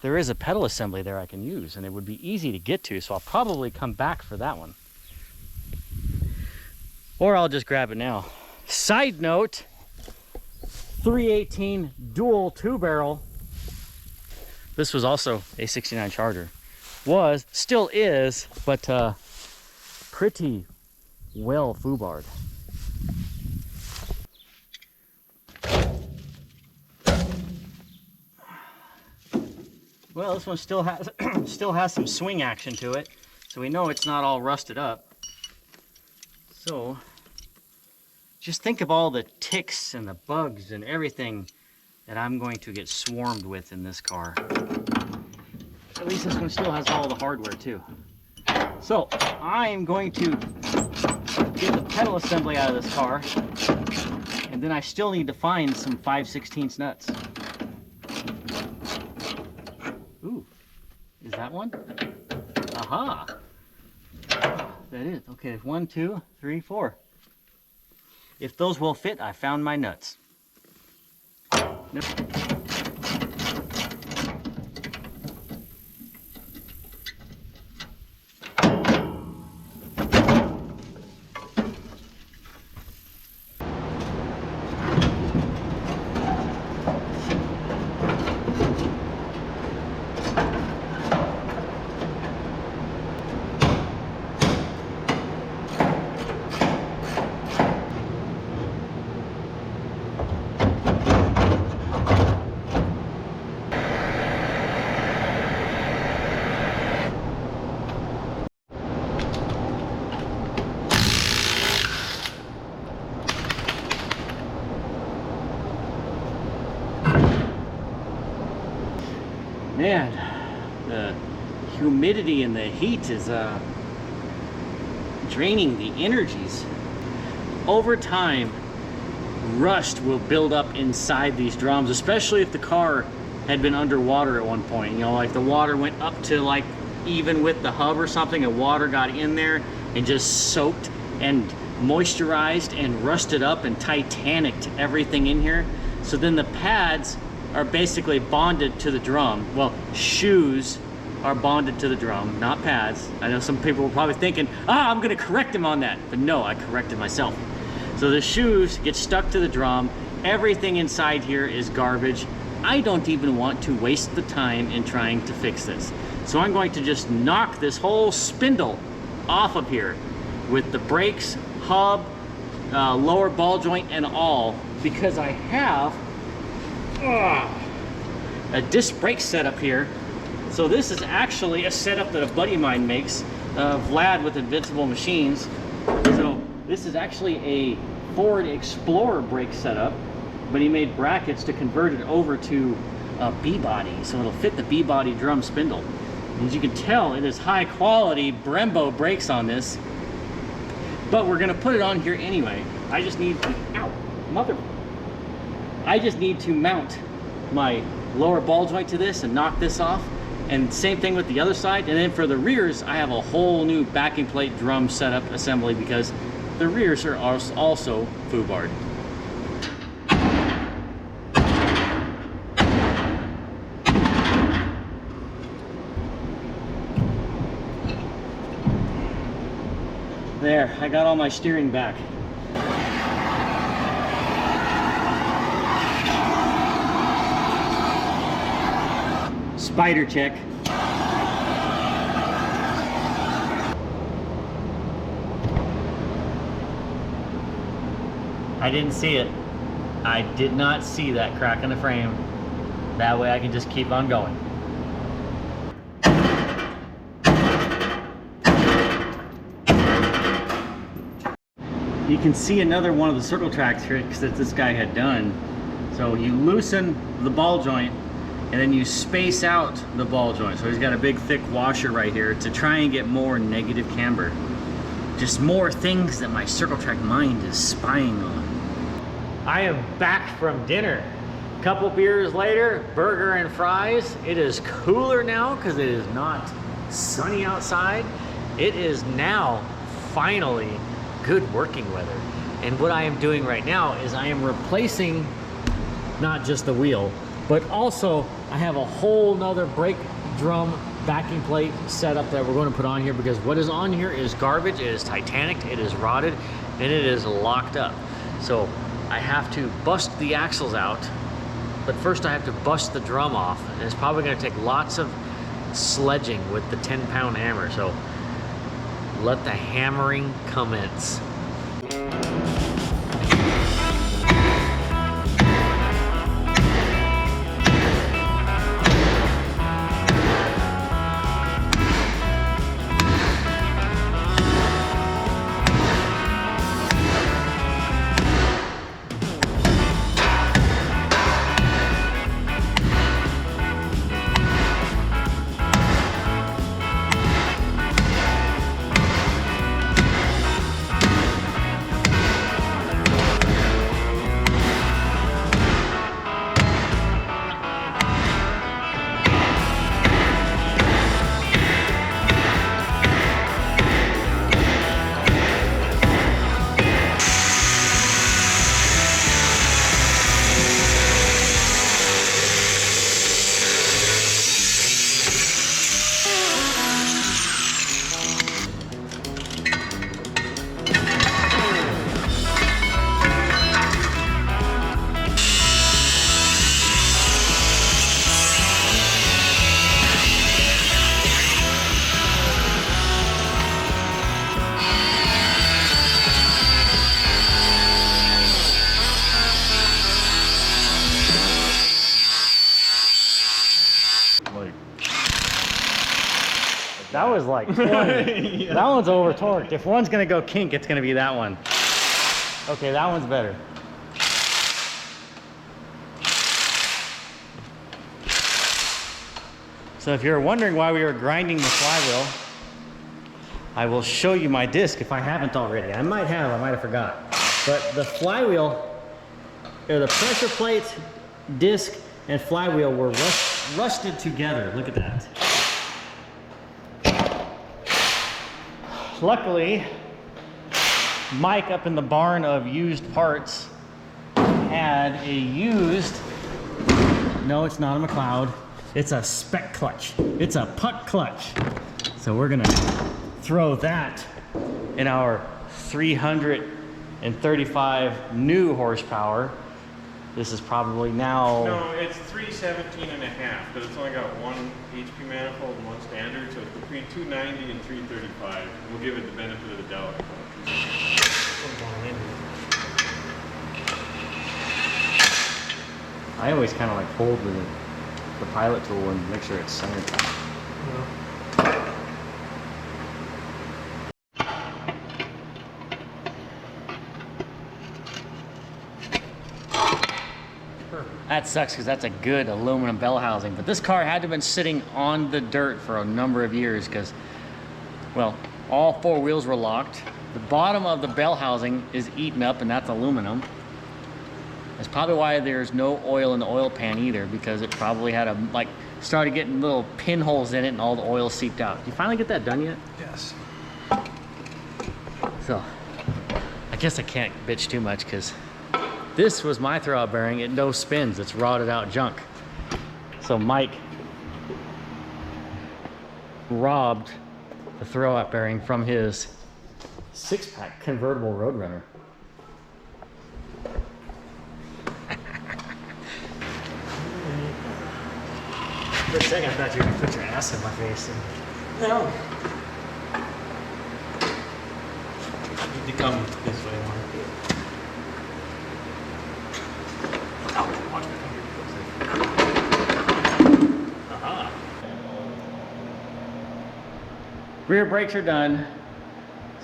There is a pedal assembly there I can use, and it would be easy to get to, so I'll probably come back for that one. Or I'll just grab it now. Side note, 318 dual 2-barrel. This was also a 69 Charger. Was, still is, but pretty well foobarred. Well, this one still has some swing action to it, so we know it's not all rusted up. So just think of all the ticks and the bugs and everything that I'm going to get swarmed with in this car. At least this one still has all the hardware too. So I'm going to get the pedal assembly out of this car, and then I still need to find some 5/16 nuts. Ooh, is that one? Aha! That is. Okay, there's 1, 2, 3, 4. If those will fit, I found my nuts. Nope. Man, the humidity and the heat is draining the energies. Over time, rust will build up inside these drums, especially if the car had been underwater at one point. You know, like the water went up to like even with the hub or something, and water got in there and just soaked and moisturized and rusted up and titanicked everything in here. So then the pads are basically bonded to the drum. Well, shoes are bonded to the drum, not pads. I know some people were probably thinking, I'm gonna correct him on that. But no, I corrected myself. So the shoes get stuck to the drum. Everything inside here is garbage. I don't even want to waste the time in trying to fix this. So I'm going to just knock this whole spindle off of here with the brakes, hub, lower ball joint and all, because I have a disc brake setup here. So this is actually a setup that a buddy of mine makes, Vlad with Invincible Machines. So this is actually a Ford Explorer brake setup, but he made brackets to convert it over to a B-body, so it'll fit the B-body drum spindle. And as you can tell, it is high quality Brembo brakes on this, but we're gonna put it on here anyway. I just need to, I just need to mount my lower ball joint to this and knock this off. And same thing with the other side. And then for the rears, I have a whole new backing plate drum setup assembly because the rears are also foobarred. There, I got all my steering back. Spider check. I didn't see it. I did not see that crack in the frame. That way I can just keep on going. You can see another one of the circle track tricks that this guy had done. So you loosen the ball joint and then you space out the ball joint. So he's got a big thick washer right here to try and get more negative camber. Just more things that my circle track mind is spying on. I am back from dinner. A couple beers later, burger and fries. It is cooler now because it is not sunny outside. It is now finally good working weather. And what I am doing right now is I am replacing not just the wheel, but also I have a whole nother brake drum backing plate setup that we're going to put on here, because what is on here is garbage. It is titanic, it is rotted, and it is locked up. So I have to bust the axles out, but first I have to bust the drum off, and it's probably going to take lots of sledging with the 10-pound hammer. So let the hammering commence. was like 20. Yeah. That one's over torqued. If one's gonna go kink, it's gonna be that one. Okay, that one's better. So if you're wondering why we were grinding the flywheel, I will show you my disc if I haven't already. I might have forgot. But the flywheel, or the pressure plates, disc, and flywheel were rusted together. Look at that. Luckily, Mike up in the barn of used parts had a used, no, it's not a McLeod, it's a spec clutch. It's a puck clutch. So we're gonna throw that in our 335 new horsepower. This is probably now... No, it's 317 and a half, but it's only got one HP manifold and one standard, so it's between 290 and 335. We'll give it the benefit of the doubt. I always kind of like hold the pilot tool and make sure it's centered. That sucks because that's a good aluminum bell housing, but this car had to have been sitting on the dirt for a number of years because, well, all four wheels were locked. The bottom of the bell housing is eaten up, and that's aluminum. That's probably why there's no oil in the oil pan either, because it probably had started getting little pinholes in it and all the oil seeped out. Did you finally get that done yet? Yes. So, I guess I can't bitch too much because this was my throwout bearing. It no spins. It's rotted out junk. So Mike robbed the throwout bearing from his 6-pack convertible Roadrunner. For a second, I thought you were gonna put your ass in my face. No. You need to come this way, Mark. Rear brakes are done.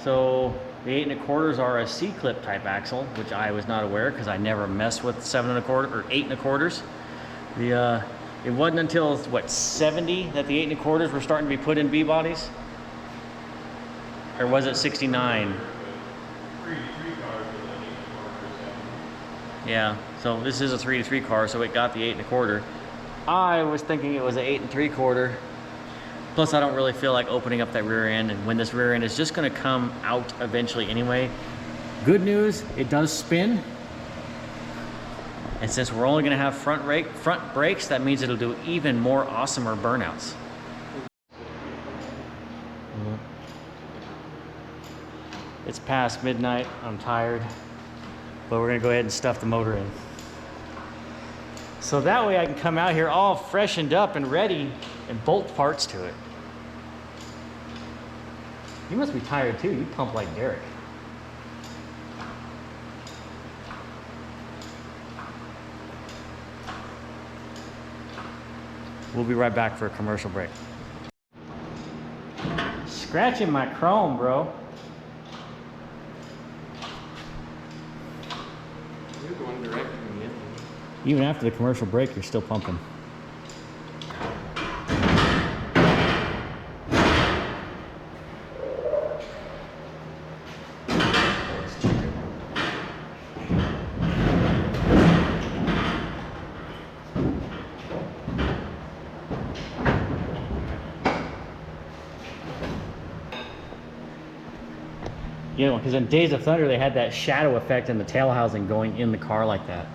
So the 8 1/4s are a C-clip type axle, which I was not aware because I never messed with 7 1/4 or 8 1/4s. It wasn't until what, 70 that the 8 1/4s were starting to be put in B bodies, or was it 69? Yeah. So this is a 3 3 car, so it got the 8 1/4. I was thinking it was an 8 3/4. Plus, I don't really feel like opening up that rear end, and when this rear end is just gonna come out eventually anyway. Good news, it does spin. And since we're only gonna have front brakes, that means it'll do even more awesomer burnouts. It's past midnight, I'm tired, but we're gonna go ahead and stuff the motor in. So that way I can come out here all freshened up and ready and bolt parts to it. You must be tired too, you pump like Derek. We'll be right back for a commercial break. Scratching my chrome, bro. You're going direct to me. Even after the commercial break, you're still pumping. You know, because in Days of Thunder, they had that shadow effect in the tail housing going in the car like that.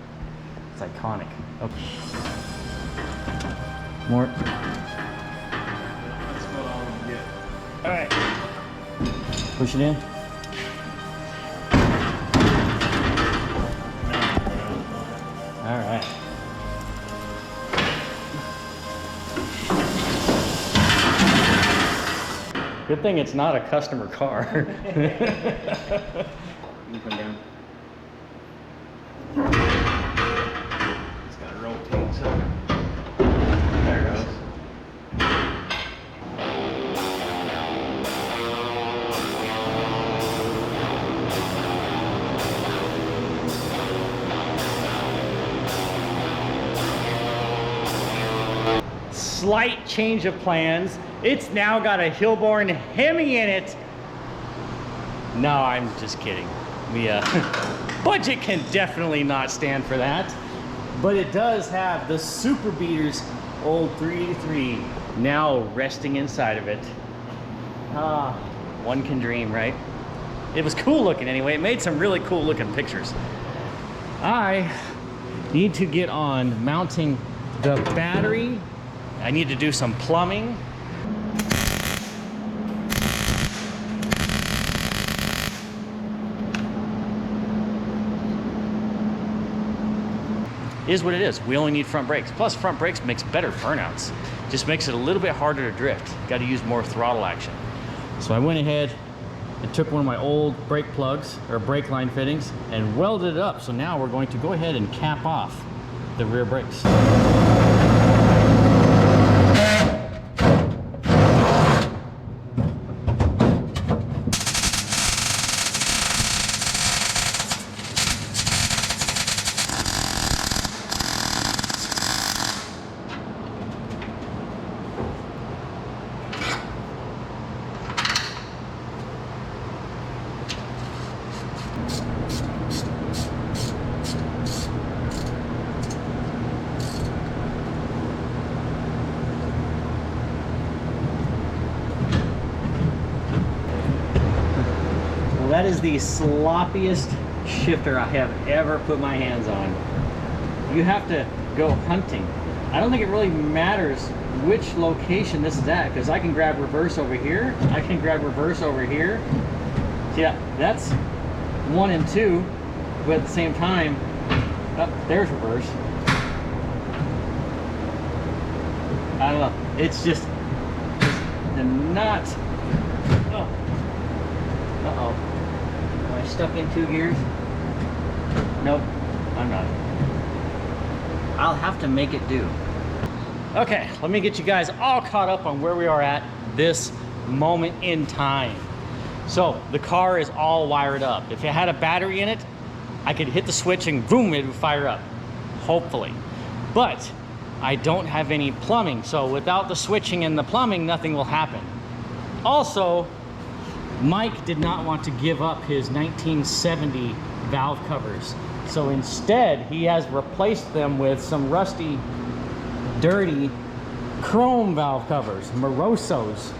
It's iconic. Okay. More. That's what I'll get. All right. Push it in. All right. Good thing it's not a customer car. You can come down. It's got to rotate, so. There it goes. slight change of plans. It's now got a Hilborn Hemi in it. No, I'm just kidding. The budget can definitely not stand for that. But it does have the Super Beaters old 383 now resting inside of it. Ah, one can dream, right? It was cool looking anyway. It made some really cool looking pictures. I need to get on mounting the battery. I need to do some plumbing. Is what it is. We only need front brakes. Plus front brakes makes better burnouts. Just makes it a little bit harder to drift. Got to use more throttle action. So I went ahead and took one of my old brake plugs or brake line fittings and welded it up. So now we're going to go ahead and cap off the rear brakes. That is the sloppiest shifter I have ever put my hands on. You have to go hunting. I don't think it really matters which location this is at, because I can grab reverse over here, I can grab reverse over here. So yeah, that's 1 and 2, but at the same time, oh, there's reverse. I don't know, it's just not, oh, uh-oh. Am I stuck in 2 gears? Nope, I'm not. I'll have to make it do. Okay, let me get you guys all caught up on where we are at this moment in time. So the car is all wired up. If it had a battery in it, I could hit the switch and boom, it would fire up, hopefully. But I don't have any plumbing, so without the switching and the plumbing, nothing will happen. Also, Mike did not want to give up his 1970 valve covers. So instead, he has replaced them with some rusty, dirty chrome valve covers, Morosos.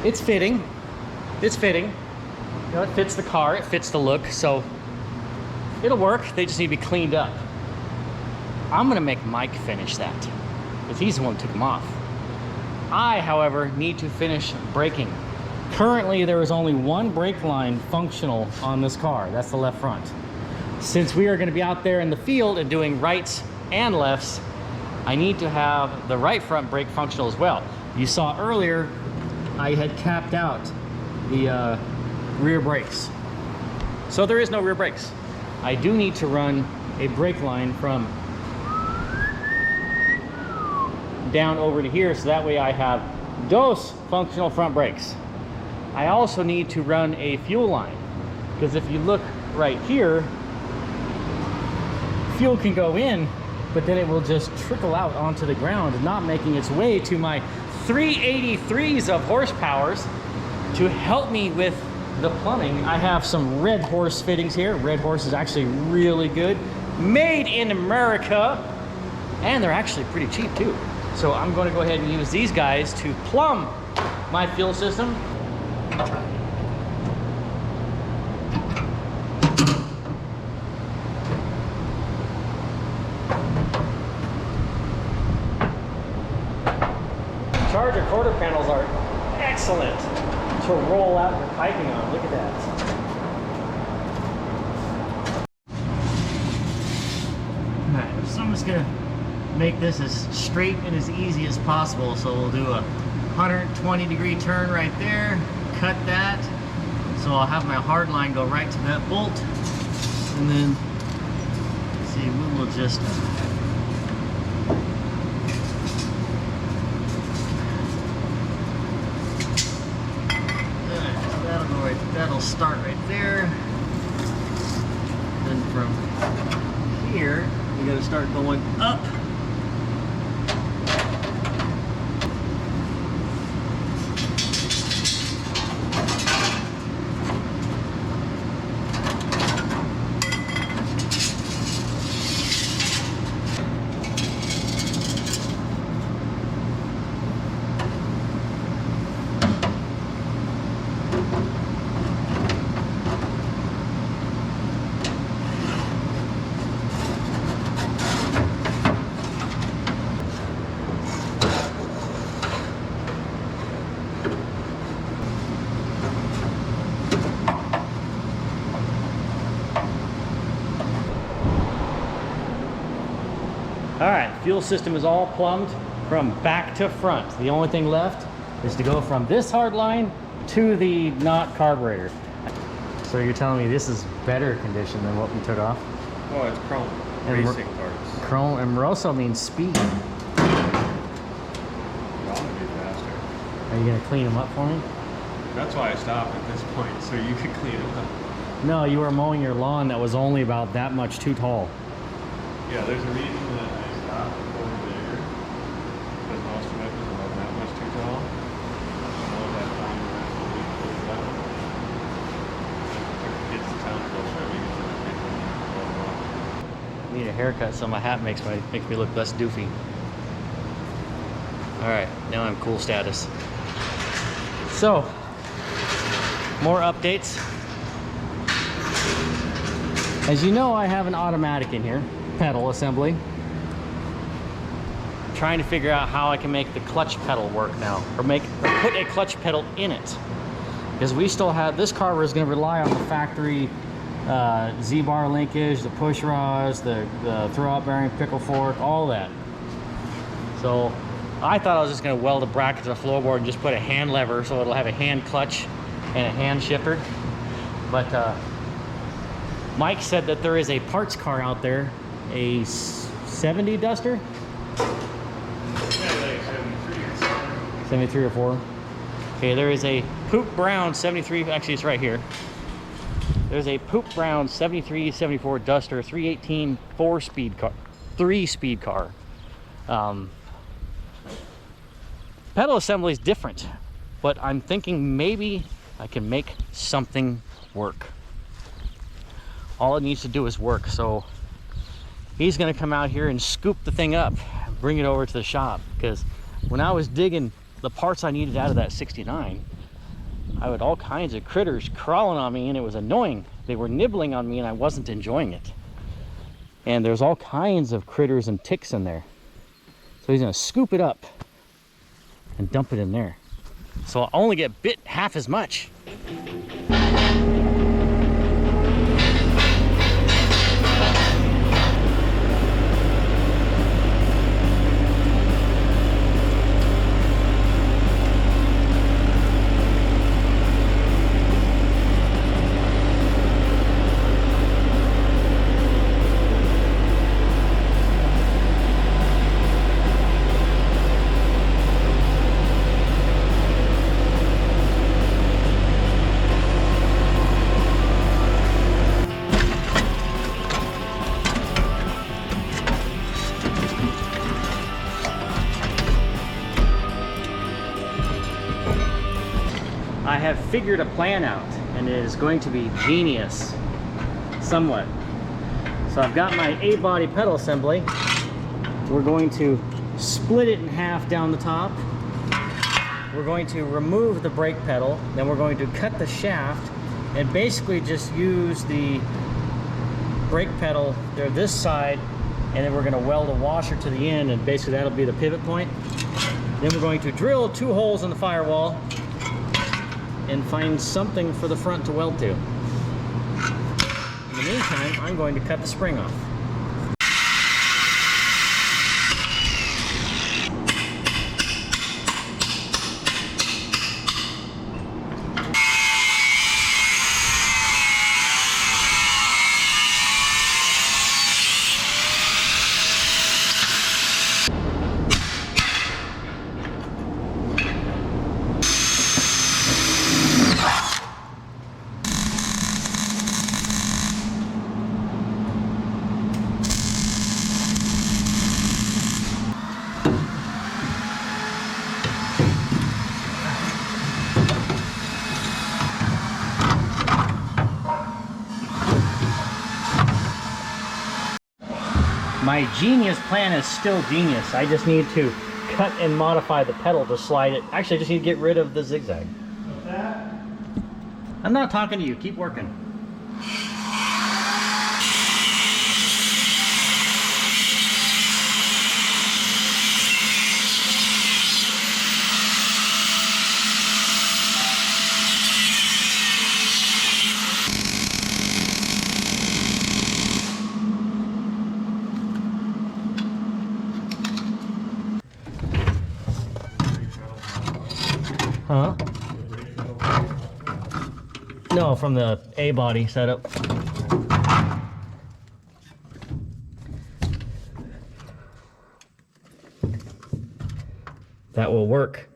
It's fitting. It's fitting. You know, it fits the car, it fits the look, so it'll work. They just need to be cleaned up. I'm gonna make Mike finish that, because he's the one who took them off. I, however, need to finish braking. Currently, there is only one brake line functional on this car. That's the left front. Since we are going to be out there in the field and doing rights and lefts, I need to have the right front brake functional as well. You saw earlier, I had capped out the rear brakes. So there is no rear brakes. I do need to run a brake line from down over to here, so that way I have those functional front brakes. I also need to run a fuel line, because if you look right here, fuel can go in, but then it will just trickle out onto the ground, not making its way to my 383s of horsepowers to help me with the plumbing. I have some Red Horse fittings here. Red Horse is actually really good, made in America, and they're actually pretty cheap too. So I'm going to go ahead and use these guys to plumb my fuel system. Charger quarter panels are excellent to roll out your piping on. Look at that. Alright, so I'm just going to make this as straight and as easy as possible. So we'll do a 120-degree turn right there, cut that, so I'll have my hard line go right to that bolt, and then see, we will just that'll go right, that'll start right there. Then from here we got to start going up Fuel system is all plumbed from back to front. The only thing left is to go from this hard line to the not carburetor. So you're telling me this is better condition than what we took off? Well, it's chrome. And Racing parts. Chrome and Moroso means speed. They're all gonna be faster. Are you gonna clean them up for me? That's why I stopped at this point, so you could clean them up. No, you were mowing your lawn that was only about that much too tall. Yeah, there's a reason that I stopped over there, because most of it was about that much too tall. I know that time when I fully closed out. I took the kids to town to go swimming, and then I came home and Need a haircut so my hat makes me look less doofy. All right, now I'm cool status. So, more updates. As you know, I have an automatic in here, pedal assembly. Trying to figure out how I can make the clutch pedal work now, or put a clutch pedal in it. Because we still have, this car is going to rely on the factory Z-bar linkage, the push rods, the throw-out bearing, pickle fork, all that. So I thought I was just going to weld a bracket to the floorboard and just put a hand lever so it'll have a hand clutch and a hand shifter. But Mike said that there is a parts car out there, a 70 Duster? Yeah, like 73 or something. 73 or 4. Okay, there is a poop brown 73, actually it's right here. There's a poop brown 73, 74 Duster, 318 3-speed car. Pedal assembly is different, but I'm thinking maybe I can make something work. All it needs to do is work. So he's gonna come out here and scoop the thing up and bring it over to the shop, because when I was digging the parts I needed out of that 69, I had all kinds of critters crawling on me and it was annoying. They were nibbling on me and I wasn't enjoying it. And there's all kinds of critters and ticks in there. So he's gonna scoop it up and dump it in there. So I'll only get bit half as much. I have figured a plan out, and it is going to be genius, somewhat. So I've got my 8-body pedal assembly. We're going to split it in half down the top. We're going to remove the brake pedal, then we're going to cut the shaft and basically just use the brake pedal there this side, and then we're going to weld a washer to the end, and basically that'll be the pivot point. Then we're going to drill 2 holes in the firewall and find something for the front to weld to. In the meantime, I'm going to cut the spring off. My genius plan is still genius. I just need to cut and modify the pedal to slide it. Actually, I just need to get rid of the zigzag. What's that? I'm not talking to you. Keep working. Huh? No, from the A body setup. That will work.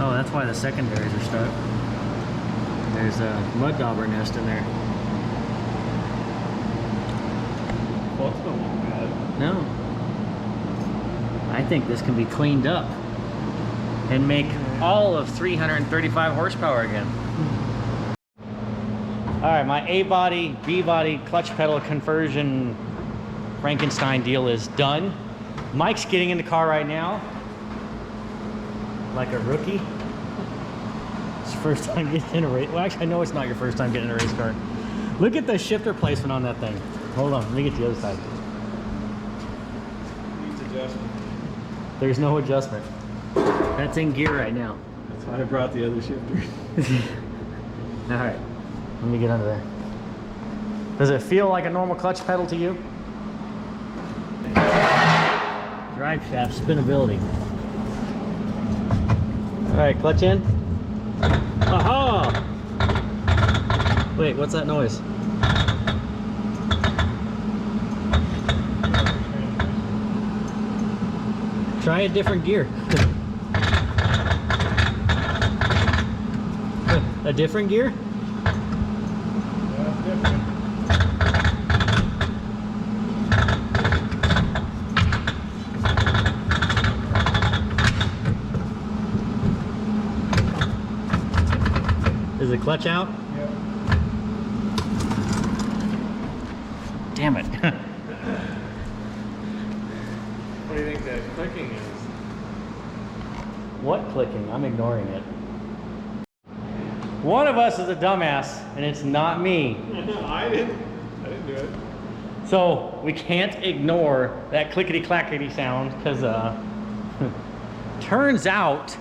Oh, that's why the secondaries are stuck. There's a mud dauber nest in there. Well, it's not look bad. No. I think this can be cleaned up and make all of 335 horsepower again. All right, my A body, B body, clutch pedal conversion Frankenstein deal is done. Mike's getting in the car right now. Like a rookie. It's your first time getting in a race. Well, actually, I know it's not your first time getting in a race car. Look at the shifter placement on that thing. Hold on, let me get the other side. Needs adjustment. There's no adjustment. That's in gear right now. That's why I brought the other shifter. All right, let me get under there. Does it feel like a normal clutch pedal to you? Drive shaft spinability. All right, clutch in. Aha! Wait, what's that noise? Try a different gear. A different gear? Yeah, different. Is the clutch out? Yeah. Damn it. What do you think that clicking is? What clicking? I'm ignoring it. One of us is a dumbass, and it's not me. I didn't do it. So we can't ignore that clickety-clackety sound, because turns out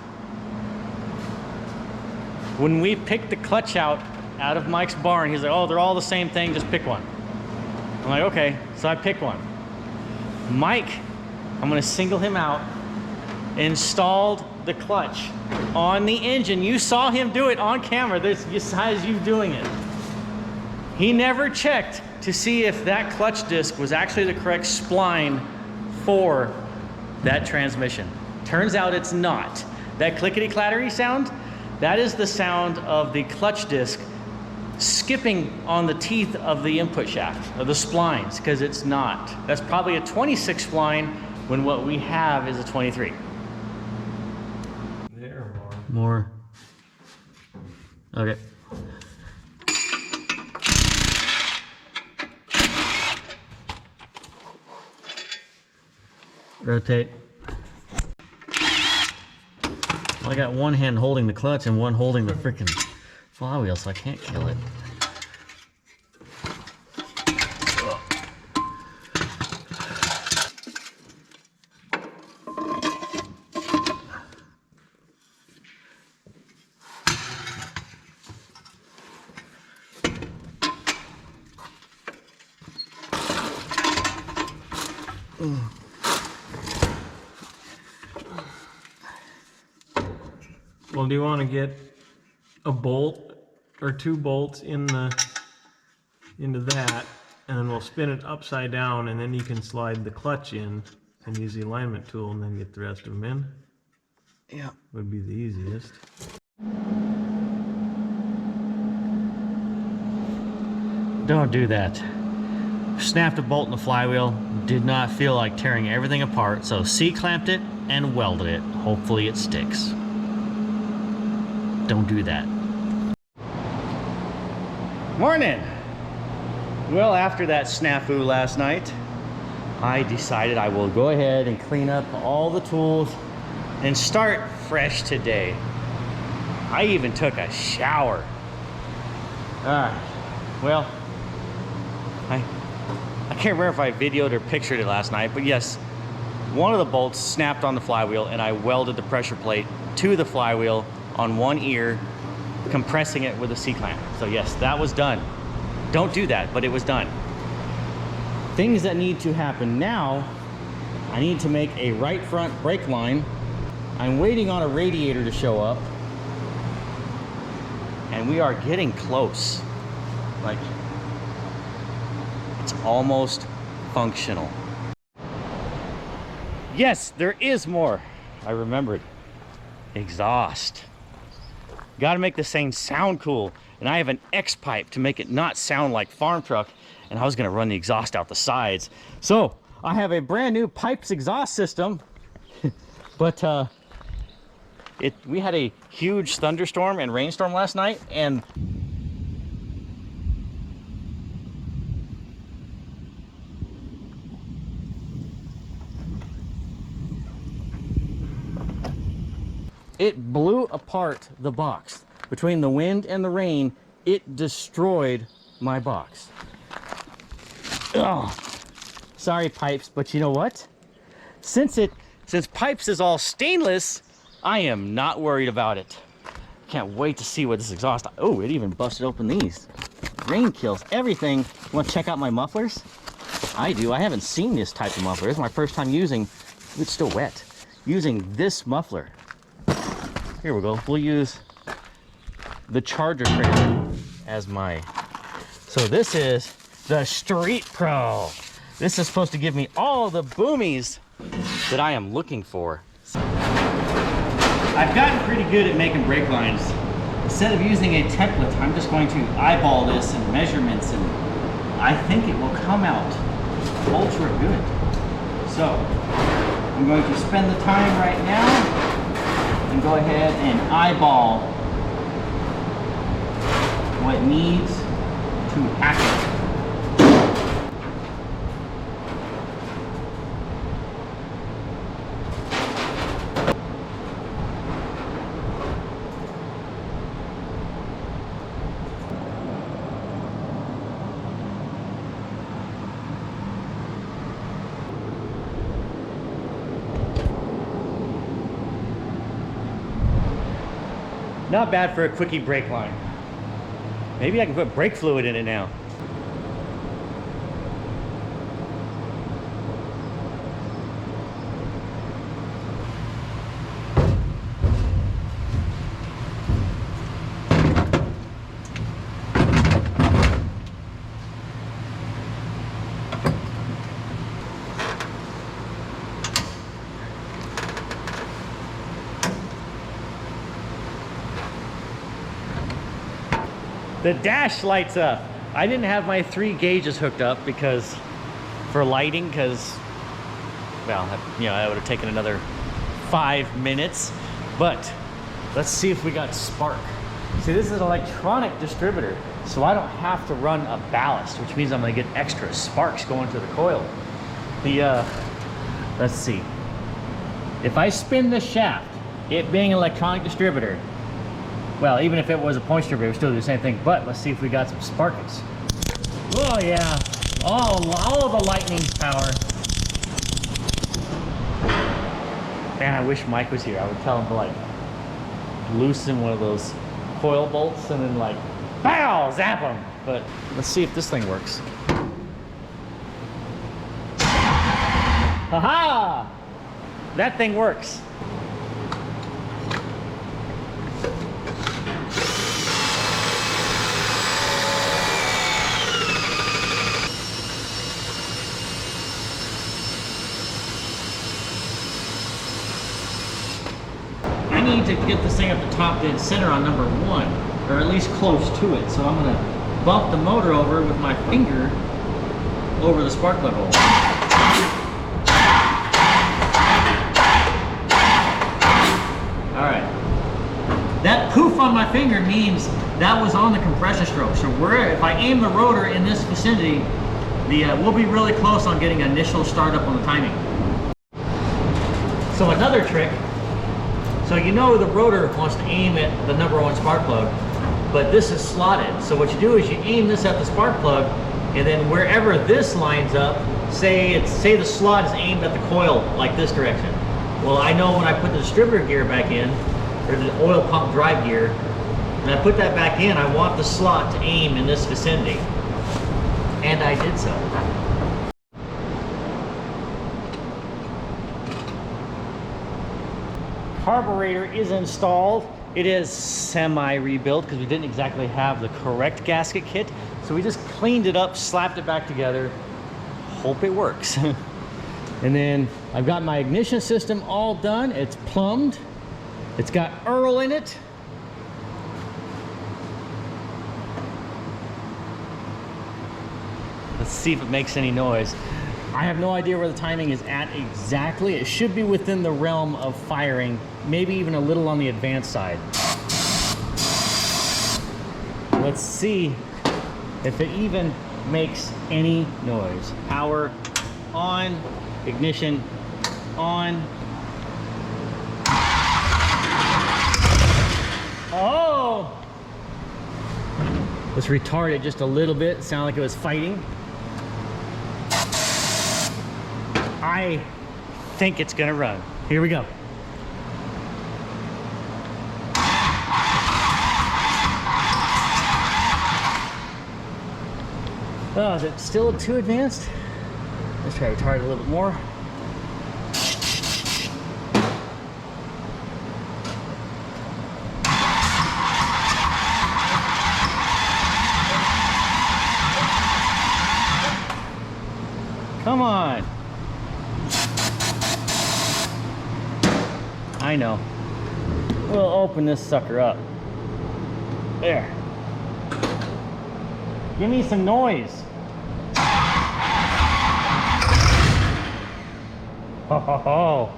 when we picked the clutch out of Mike's barn, he's like, oh, they're all the same thing, just pick one. I'm like, okay, so I picked one. Mike, I'm gonna single him out, installed the clutch on the engine. You saw him do it on camera. This has you doing it. He never checked to see if that clutch disc was actually the correct spline for that transmission. Turns out it's not. That clickety-clattery sound, that is the sound of the clutch disc skipping on the teeth of the input shaft, of the splines, because it's not. That's probably a 26 spline when what we have is a 23. There or More. Okay. Rotate. Well, I got one hand holding the clutch and one holding the freaking flywheel, so I can't kill it. Well, do you want to get a bolt or two bolts into that, and then we'll spin it upside down, and then you can slide the clutch in and use the alignment tool and then get the rest of them in? Yeah. Would be the easiest. Don't do that. Snapped a bolt in the flywheel, did not feel like tearing everything apart, so C-clamped it and welded it. Hopefully it sticks. Don't do that. Morning! Well, after that snafu last night, I decided I will go ahead and clean up all the tools and start fresh today. I even took a shower. Alright, well, I can't remember if I videoed or pictured it last night, but yes, one of the bolts snapped on the flywheel, and I welded the pressure plate to the flywheel on one ear, compressing it with a C-clamp. So yes, that was done. Don't do that, but it was done. Things that need to happen now, I need to make a right front brake line. I'm waiting on a radiator to show up, and we are getting close. Like, it's almost functional. Yes, there is more. I remembered. Exhaust. Got to make this thing sound cool. And I have an X pipe to make it not sound like farm truck. And I was going to run the exhaust out the sides. So I have a brand new pipes exhaust system. But we had a huge thunderstorm and rainstorm last night, and it blew apart the box. Between the wind and the rain, it destroyed my box. Oh, sorry pipes, but you know what? Since pipes is all stainless, I am not worried about it. Can't wait to see what this exhaust. Oh, it even busted open these. Rain kills everything. You want to check out my mufflers? I do. I haven't seen this type of muffler. This is my first time using. It's still wet. Using this muffler. Here we go. We'll use the Charger trailer as my. So this is the Street Pro. This is supposed to give me all the boomies that I am looking for. I've gotten pretty good at making brake lines. Instead of using a template, I'm just going to eyeball this and measurements, and I think it will come out ultra good. So I'm going to spend the time right now and go ahead and eyeball what needs to happen. Not bad for a quickie brake line. Maybe I can put brake fluid in it now. The dash lights up. I didn't have my 3 gauges hooked up because for lighting, because, well, you know, that would have taken another 5 minutes. But let's see if we got spark. See, this is an electronic distributor, so I don't have to run a ballast, which means I'm gonna get extra sparks going to the coil. Let's see. If I spin this shaft, it being an electronic distributor, well, even if it was a point distributor, it would still do the same thing. But let's see if we got some sparkles. Oh yeah, all of the lightning's power. Man, I wish Mike was here. I would tell him to like loosen one of those coil bolts and then like, pow, zap them. But let's see if this thing works. Haha! That thing works. I need to get this thing up the top dead center on number 1, or at least close to it. So I'm gonna bump the motor over with my finger over the spark plug hole. Alright. That poof on my finger means that was on the compression stroke. So if I aim the rotor in this vicinity, we'll be really close on getting initial startup on the timing. So another trick. So you know the rotor wants to aim at the number 1 spark plug, but this is slotted. So what you do is you aim this at the spark plug, and then wherever this lines up, say the slot is aimed at the coil like this direction. Well, I know when I put the distributor gear back in, or the oil pump drive gear, when I put that back in, I want the slot to aim in this vicinity. And I did so. Carburetor is installed. It is semi-rebuilt because we didn't exactly have the correct gasket kit. So we just cleaned it up, slapped it back together. Hope it works. And then I've got my ignition system all done. It's plumbed. It's got Earl in it. Let's see if it makes any noise. I have no idea where the timing is at exactly. It should be within the realm of firing, maybe even a little on the advanced side. Let's see if it even makes any noise. Power on, ignition on. Oh! Let's retard it just a little bit. It sounded like it was fighting. I think it's gonna run. Here we go. Oh, is it still too advanced? Let's try to retard it a little bit more. Come on. I know. We'll open this sucker up. There. Give me some noise. Ho ho ho.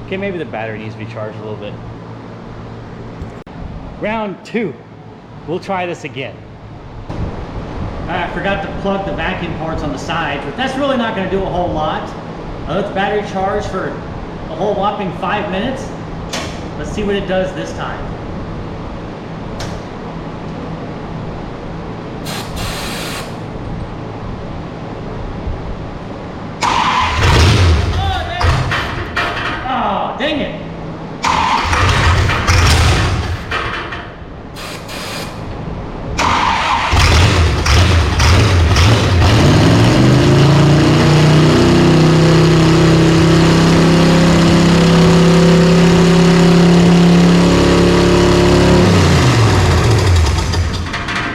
Okay, maybe the battery needs to be charged a little bit. Round 2. We'll try this again. I forgot to plug the vacuum ports on the sides, but that's really not going to do a whole lot. Let the battery charge for a whole whopping 5 minutes. Let's see what it does this time. Dang it!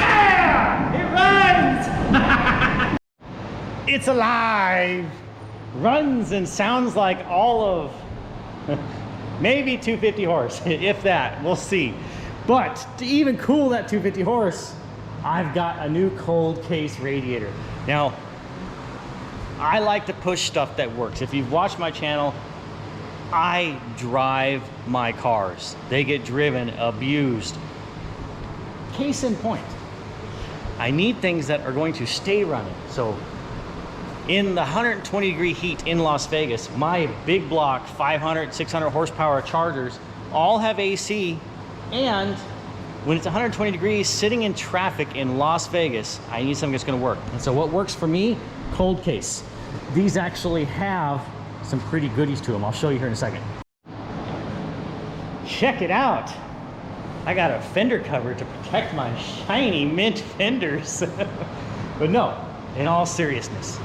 Yeah! It runs! It's alive! Runs and sounds like all of maybe 250 horse, if that, we'll see. But to even cool that 250 horse, I've got a new cold case radiator. Now, I like to push stuff that works. If you've watched my channel, I drive my cars. They get driven, abused. Case in point, I need things that are going to stay running. So in the 120 degree heat in Las Vegas, my big block 500, 600 horsepower Chargers all have AC, and when it's 120 degrees sitting in traffic in Las Vegas, I need something that's going to work. And so what works for me? Cold case. These actually have some pretty goodies to them. I'll show you here in a second. Check it out. I got a fender cover to protect my shiny mint fenders. But no, in all seriousness,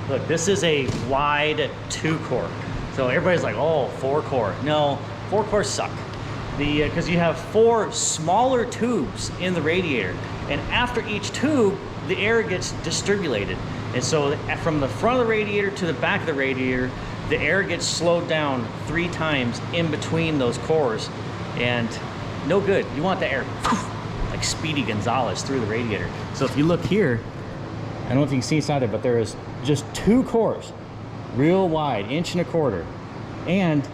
look, this is a wide 2-core. So everybody's like, oh, 4-core. No, 4-cores suck. Because you have 4 smaller tubes in the radiator. And after each tube, the air gets distributed. And so from the front of the radiator to the back of the radiator, the air gets slowed down 3 times in between those cores. And no good. You want the air like Speedy Gonzalez through the radiator. So if you look here, I don't know if you can see inside it, but there is just 2 cores, real wide, 1.25 inches. And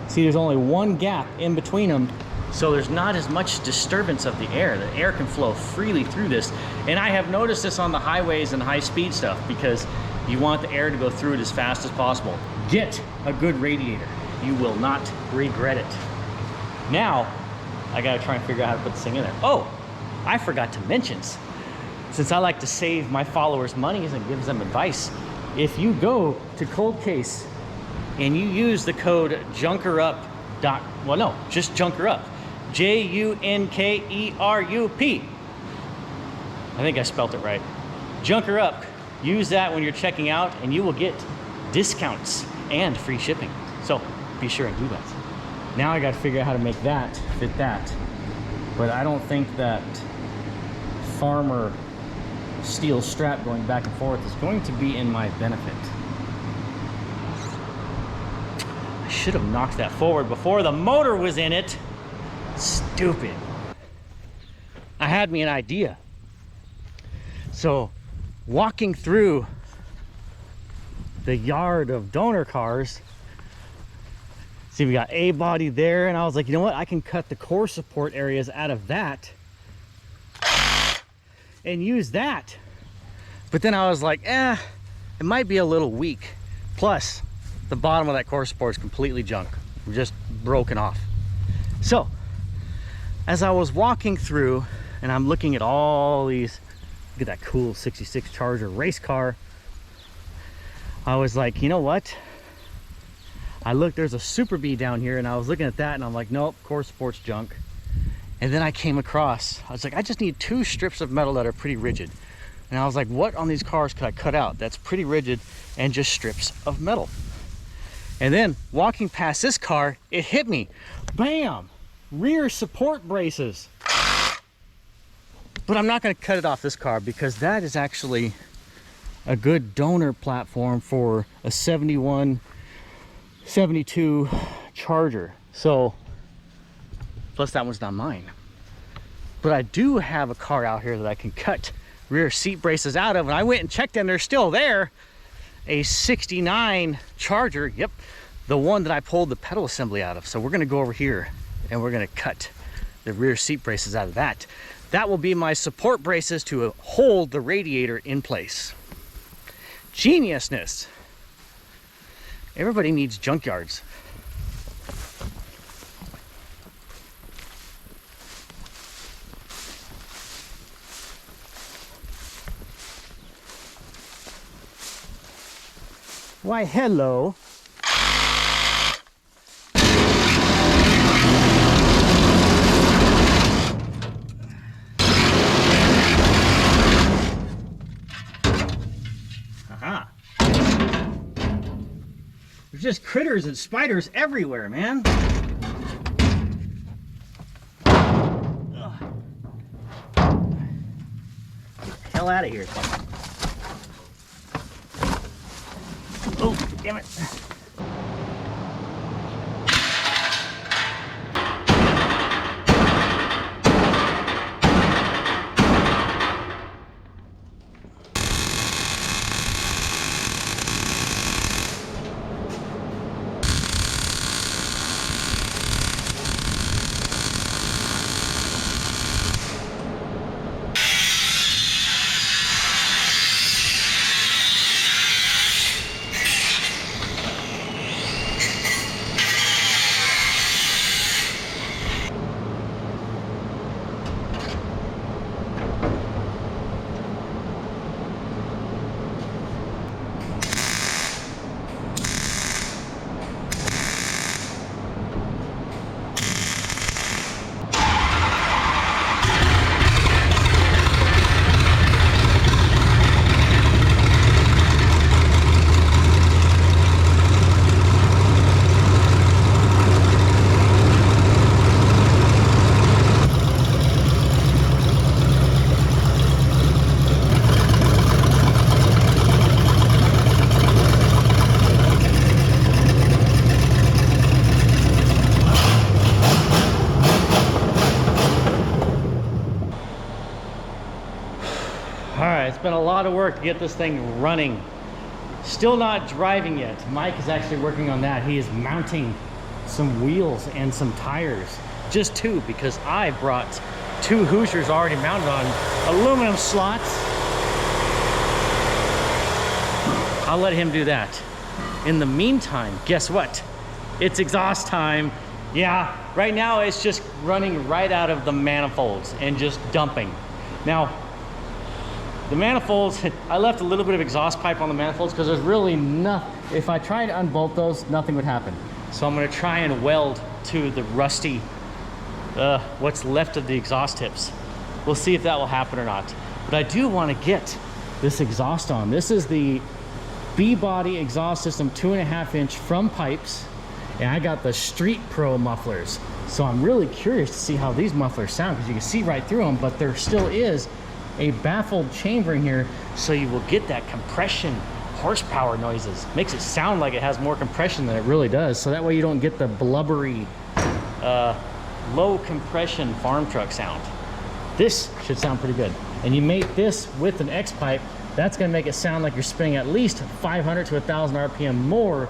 see, there's only 1 gap in between them So there's not as much disturbance of the air. The air can flow freely through this. And I have noticed this on the highways and high speed stuff because you want the air to go through it as fast as possible. Get a good radiator. You will not regret it. Now, I gotta try and figure out how to put this thing in there. Oh, I forgot to mention, since I like to save my followers money and give them advice, if you go to Cold Case and you use the code Junkerup, just Junkerup, Junkerup. I think I spelt it right. Junkerup. Use that when you're checking out and you will get discounts and free shipping. So be sure and do that. Now I got to figure out how to make that fit that. But I don't think that farmer steel strap going back and forth is going to be in my benefit. I should have knocked that forward before the motor was in it. Stupid. I had me an idea. So walking through the yard of donor cars, see, we got a body there, and I was like, you know what, I can cut the core support areas out of that and use that. But then I was like, it might be a little weak. Plus the bottom of that core support is completely junk, just broken off. So as I was walking through and I'm looking at all these, look at that cool 66 Charger race car, I was like, you know what, I looked, there's a Super Bee down here, and I was looking at that and I'm like, nope, core support's junk. And then I came across, I was like, I just need 2 strips of metal that are pretty rigid. And I was like, what on these cars could I cut out that's pretty rigid and just strips of metal? And then walking past this car, it hit me, bam, rear support braces. But I'm not going to cut it off this car because that is actually a good donor platform for a 71, 72 Charger. So, plus that one's not mine. But I do have a car out here that I can cut rear seat braces out of, and I went and checked and they're still there. A 69 Charger, yep, the one that I pulled the pedal assembly out of. So we're going to go over here and we're going to cut the rear seat braces out of that. That will be my support braces to hold the radiator in place. Geniusness. Everybody needs junkyards. Why, hello. There's just critters and spiders everywhere, man. Ugh. Hell out of here. Oh, damn it. It's been a lot of work to get this thing running. Still not driving yet. Mike is actually working on that. He is mounting some wheels and some tires just 2 because I brought 2 Hoosiers already mounted on aluminum slots. I'll let him do that. In the meantime, guess what? It's exhaust time. Yeah, right now it's just running right out of the manifolds and just dumping. Now, the manifolds, I left a little bit of exhaust pipe on the manifolds because there's really nothing. If I tried to unbolt those, nothing would happen. So I'm gonna try and weld to the rusty, what's left of the exhaust tips. We'll see if that will happen or not. But I do wanna get this exhaust on. This is the B-body exhaust system, 2.5 inch from Pipes. And I got the Street Pro mufflers. So I'm really curious to see how these mufflers sound because you can see right through them, but there still is a baffled chamber in here, so you will get that compression horsepower noises. Makes it sound like it has more compression than it really does. So that way you don't get the blubbery, low compression farm truck sound. This should sound pretty good. And you mate this with an X-pipe, that's gonna make it sound like you're spinning at least 500 to 1,000 RPM more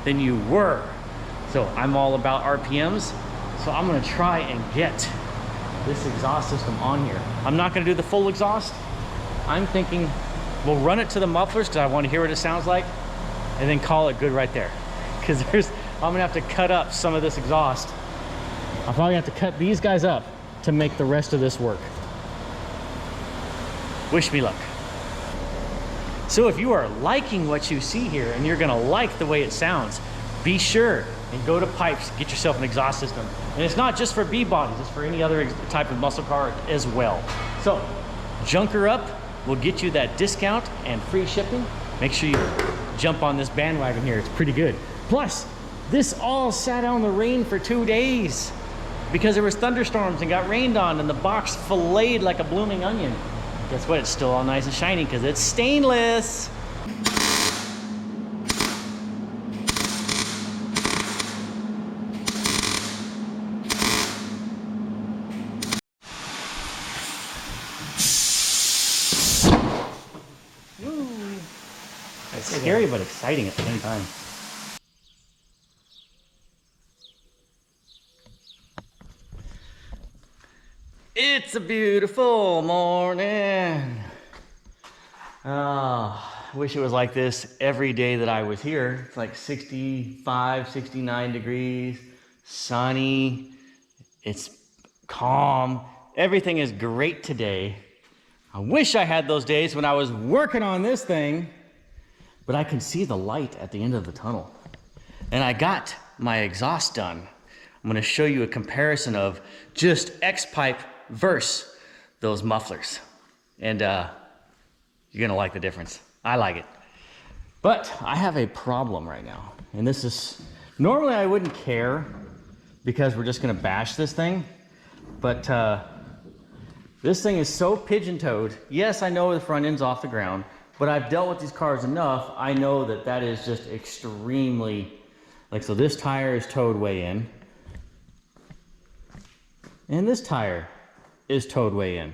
than you were. So I'm all about RPMs. So I'm gonna try and get this exhaust system on here. I'm not gonna do the full exhaust. I'm thinking we'll run it to the mufflers because I want to hear what it sounds like and then call it good right there. Because I'm gonna have to cut up some of this exhaust. I'm probably gonna have to cut these guys up to make the rest of this work. Wish me luck. So if you are liking what you see here and you're gonna like the way it sounds, be sure and go to Pipes, get yourself an exhaust system. And it's not just for B-bodies, it's for any other type of muscle car as well. So Junkerup will get you that discount and free shipping. Make sure you jump on this bandwagon here, it's pretty good. Plus, this all sat out in the rain for 2 days because there was thunderstorms and got rained on and the box filleted like a blooming onion. Guess what? It's still all nice and shiny because it's stainless. Woo. It's scary but exciting at the same time. It's a beautiful morning. Oh, I wish it was like this every day that I was here. It's like 65, 69 degrees, sunny, it's calm. Everything is great today. I wish I had those days when I was working on this thing, but I can see the light at the end of the tunnel. And I got my exhaust done. I'm gonna show you a comparison of just X-pipe versus those mufflers. And you're gonna like the difference. I like it. But I have a problem right now. And this is, normally I wouldn't care because we're just gonna bash this thing. But this thing is so pigeon-toed. Yes, I know the front end's off the ground, but I've dealt with these cars enough. I know that that is just extremely, like, so this tire is towed way in. And this tire is towed way in.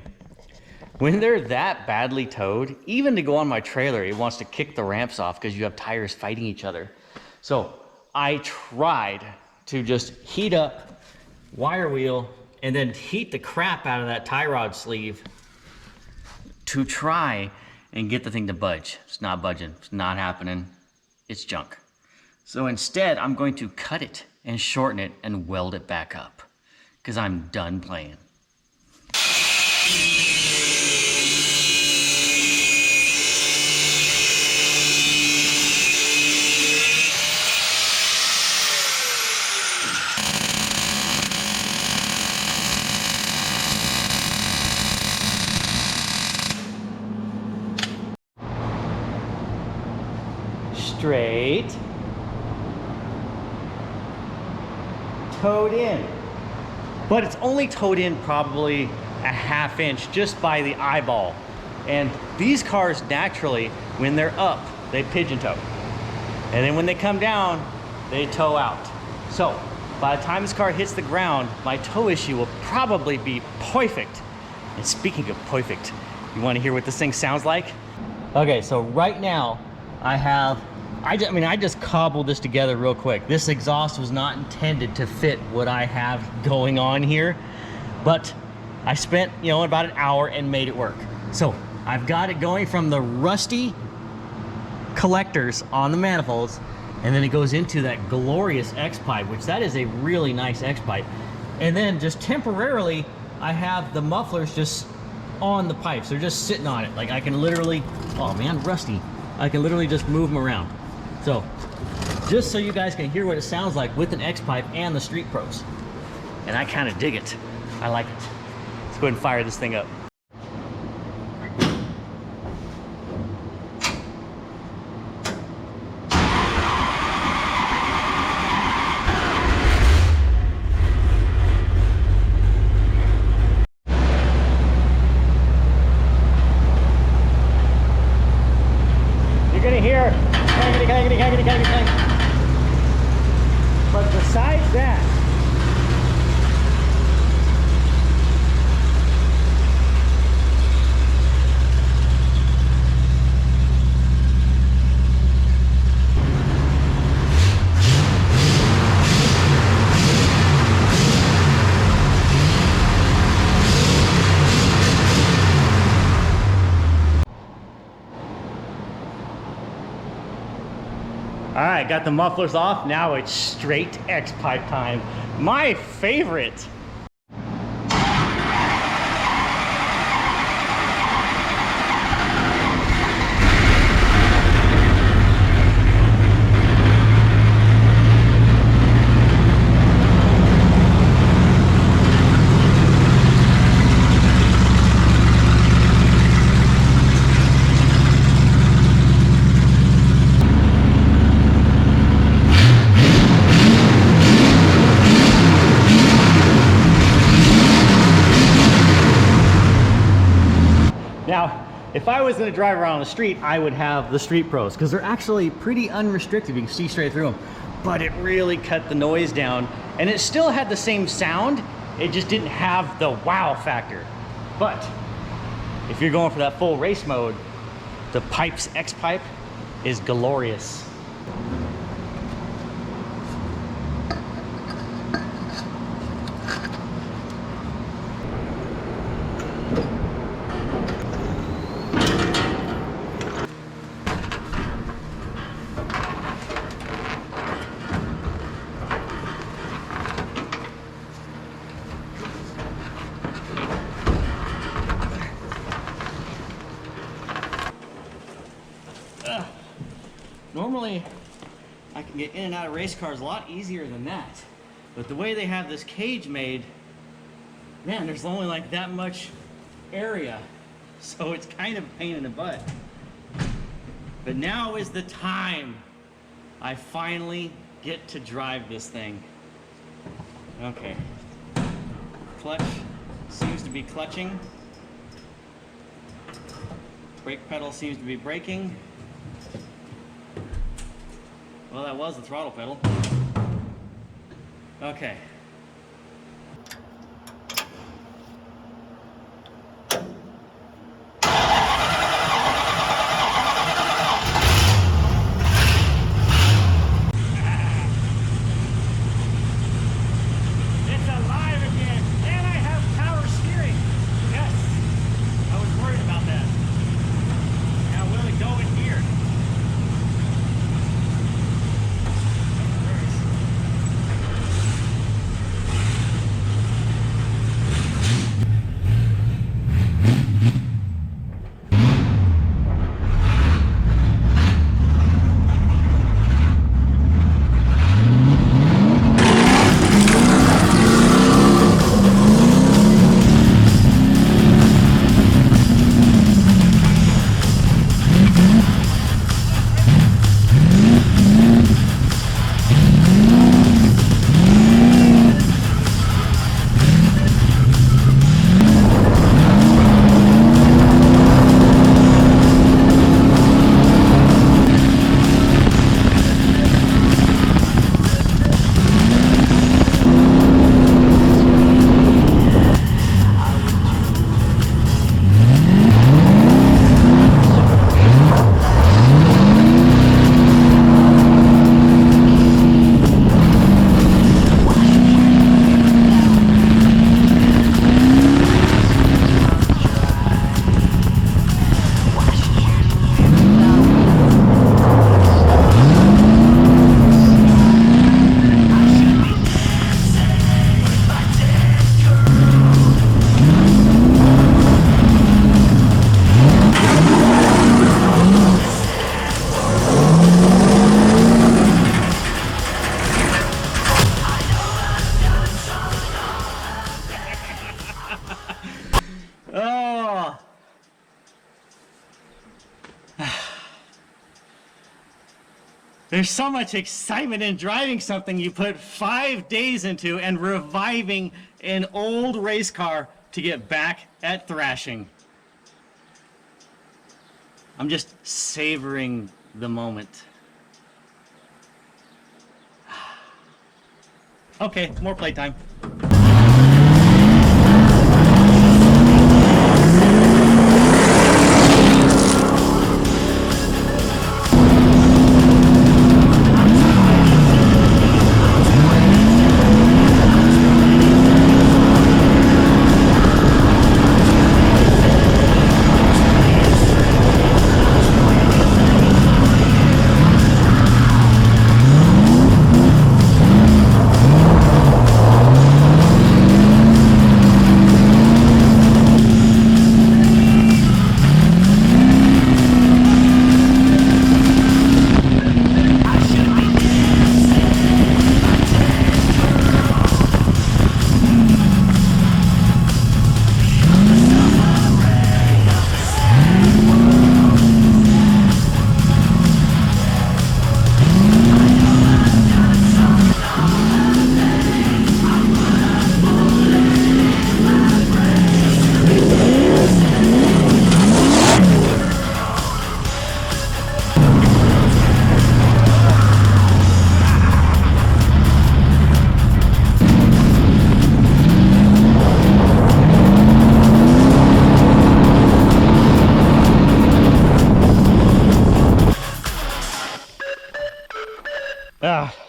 When they're that badly towed, even to go on my trailer, it wants to kick the ramps off because you have tires fighting each other. So I tried to just heat up, wire wheel, and then heat the crap out of that tie rod sleeve to try and get the thing to budge. It's not budging, it's not happening, it's junk. So instead, I'm going to cut it and shorten it and weld it back up because I'm done playing. Straight, towed in, but it's only towed in probably a ½ inch just by the eyeball. And these cars naturally, when they're up, they pigeon toe, and then when they come down, they toe out. So by the time this car hits the ground, my toe issue will probably be perfect. And speaking of perfect, you want to hear what this thing sounds like? Okay, so right now I have I mean, I just cobbled this together real quick. This exhaust was not intended to fit what I have going on here, but I spent, you know, about an hour and made it work. So I've got it going from the rusty collectors on the manifolds, and then it goes into that glorious X-pipe, which that is a really nice X-pipe. And then just temporarily, I have the mufflers just on the pipes. They're just sitting on it. Like I can literally, oh man, rusty. I can literally just move them around. So, just so you guys can hear what it sounds like with an X-pipe and the Street Pros. And I kind of dig it. I like it. Let's go ahead and fire this thing up. You're gonna hear but besides that, all right, got the mufflers off. Now it's straight X-pipe time. My favorite. Now, if I was going to drive around the street, I would have the Street Pros because they're actually pretty unrestricted. You can see straight through them, but it really cut the noise down and it still had the same sound. It just didn't have the wow factor. But if you're going for that full race mode, the Pipes X-pipe is glorious. Normally, I can get in and out of race cars a lot easier than that. But the way they have this cage made, man, there's only like that much area. So it's kind of a pain in the butt. But now is the time I finally get to drive this thing. Okay. Clutch seems to be clutching. Brake pedal seems to be braking. Well, that was the throttle pedal. Okay. There's so much excitement in driving something you put 5 days into and reviving an old race car to get back at thrashing. I'm just savoring the moment. Okay, more playtime.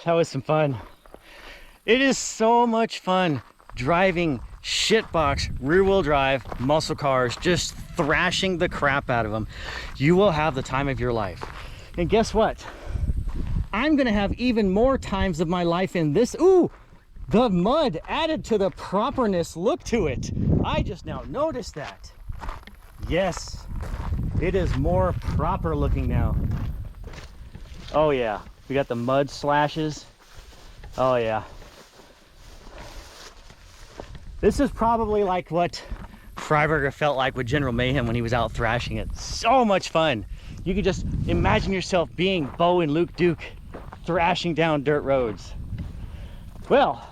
That was some fun. It is so much fun driving shitbox rear-wheel drive muscle cars, just thrashing the crap out of them. You will have the time of your life. And guess what? I'm gonna have even more times of my life in this. Ooh, the mud added to the properness look to it. I just now noticed that. Yes, it is more proper looking now. Oh yeah. We got the mud slashes. Oh yeah. This is probably like what Freiberger felt like with General Mayhem when he was out thrashing it. So much fun. You can just imagine yourself being Bo and Luke Duke thrashing down dirt roads. Well,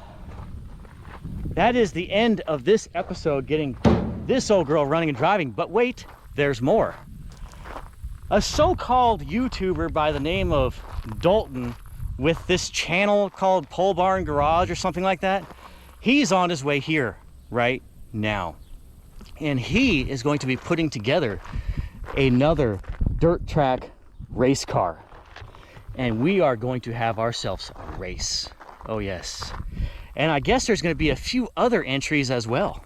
that is the end of this episode, getting this old girl running and driving. But wait, there's more. A so-called YouTuber by the name of Dalton with this channel called Pole Barn Garage or something like that, he's on his way here right now. And he is going to be putting together another dirt track race car. And we are going to have ourselves a race. Oh yes. And I guess there's going to be a few other entries as well.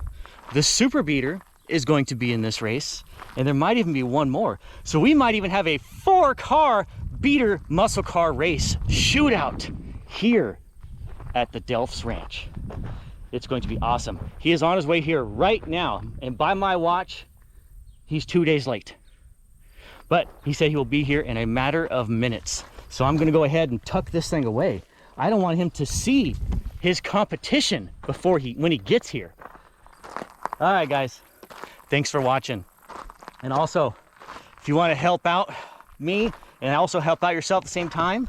The Super Beater is going to be in this race, and there might even be one more. So we might even have a 4-car beater muscle car race shootout here at the Delphs Ranch. It's going to be awesome. He is on his way here right now, and by my watch, he's 2 days late. But he said he will be here in a matter of minutes. So I'm gonna go ahead and tuck this thing away. I don't want him to see his competition when he gets here. All right, guys. Thanks for watching. And also, if you want to help out me and also help out yourself at the same time,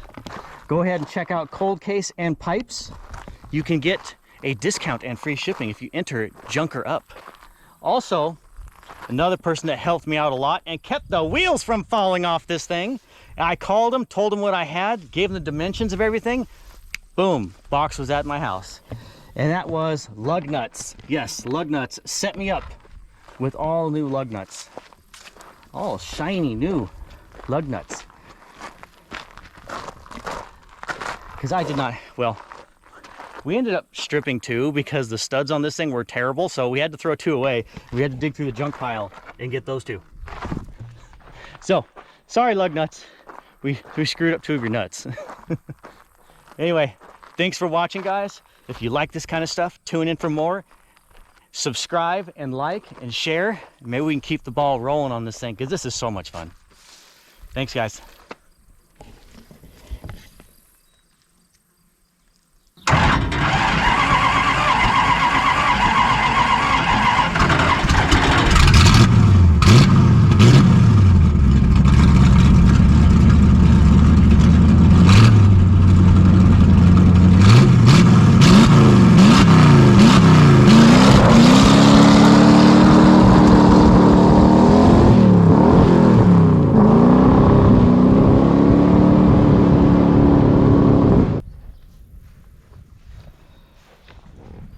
go ahead and check out Cold Case and Pipes. You can get a discount and free shipping if you enter Junkerup. Also, another person that helped me out a lot and kept the wheels from falling off this thing. I called him, told him what I had, gave him the dimensions of everything. Boom, box was at my house. And that was Lug Nuts. Yes, Lug Nuts set me up with all new lug nuts. All shiny new lug nuts. Because I did not, well, we ended up stripping 2 because the studs on this thing were terrible, so we had to throw 2 away. We had to dig through the junk pile and get those 2. So, sorry lug nuts. We screwed up 2 of your nuts. Anyway, thanks for watching, guys. If you like this kind of stuff, tune in for more. Subscribe and like and share. Maybe we can keep the ball rolling on this thing because this is so much fun. Thanks, guys.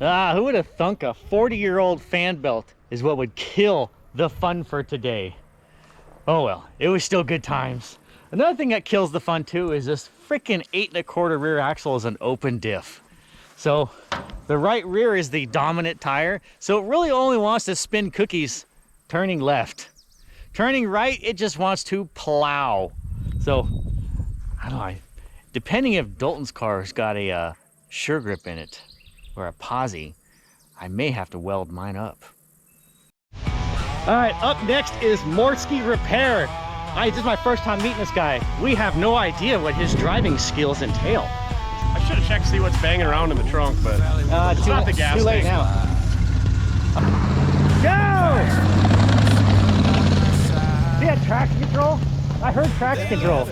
Ah, who would have thunk a 40-year-old fan belt is what would kill the fun for today. Oh well, it was still good times. Another thing that kills the fun too is this freaking 8 1/4 rear axle is an open diff. So the right rear is the dominant tire, so it really only wants to spin cookies turning left. Turning right, it just wants to plow. So I don't know, depending if Dalton's car's got a sure grip in it or a posi, I may have to weld mine up. All right, up next is Morski Repair. This is my first time meeting this guy. We have no idea what his driving skills entail. I should have checked to see what's banging around in the trunk, but it's not the gas too late tank. now. Go! See that traction control? I heard traction control.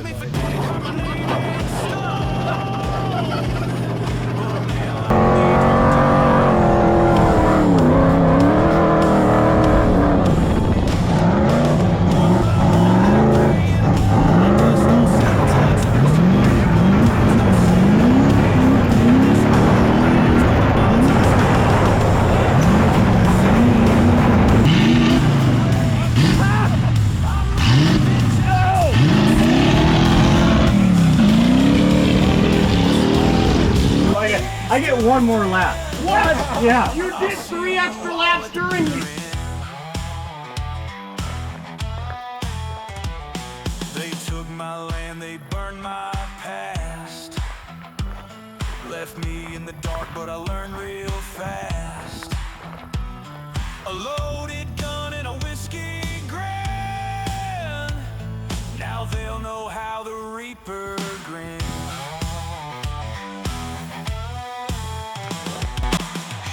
I get one more lap. What? Yeah. You did 3 extra laps during you. They took my land, they burned my past. Left me in the dark, but I learned real fast. A loaded gun and a whiskey grand. Now they'll know how the Reaper grins.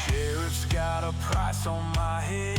Sheriff's got a price on my head.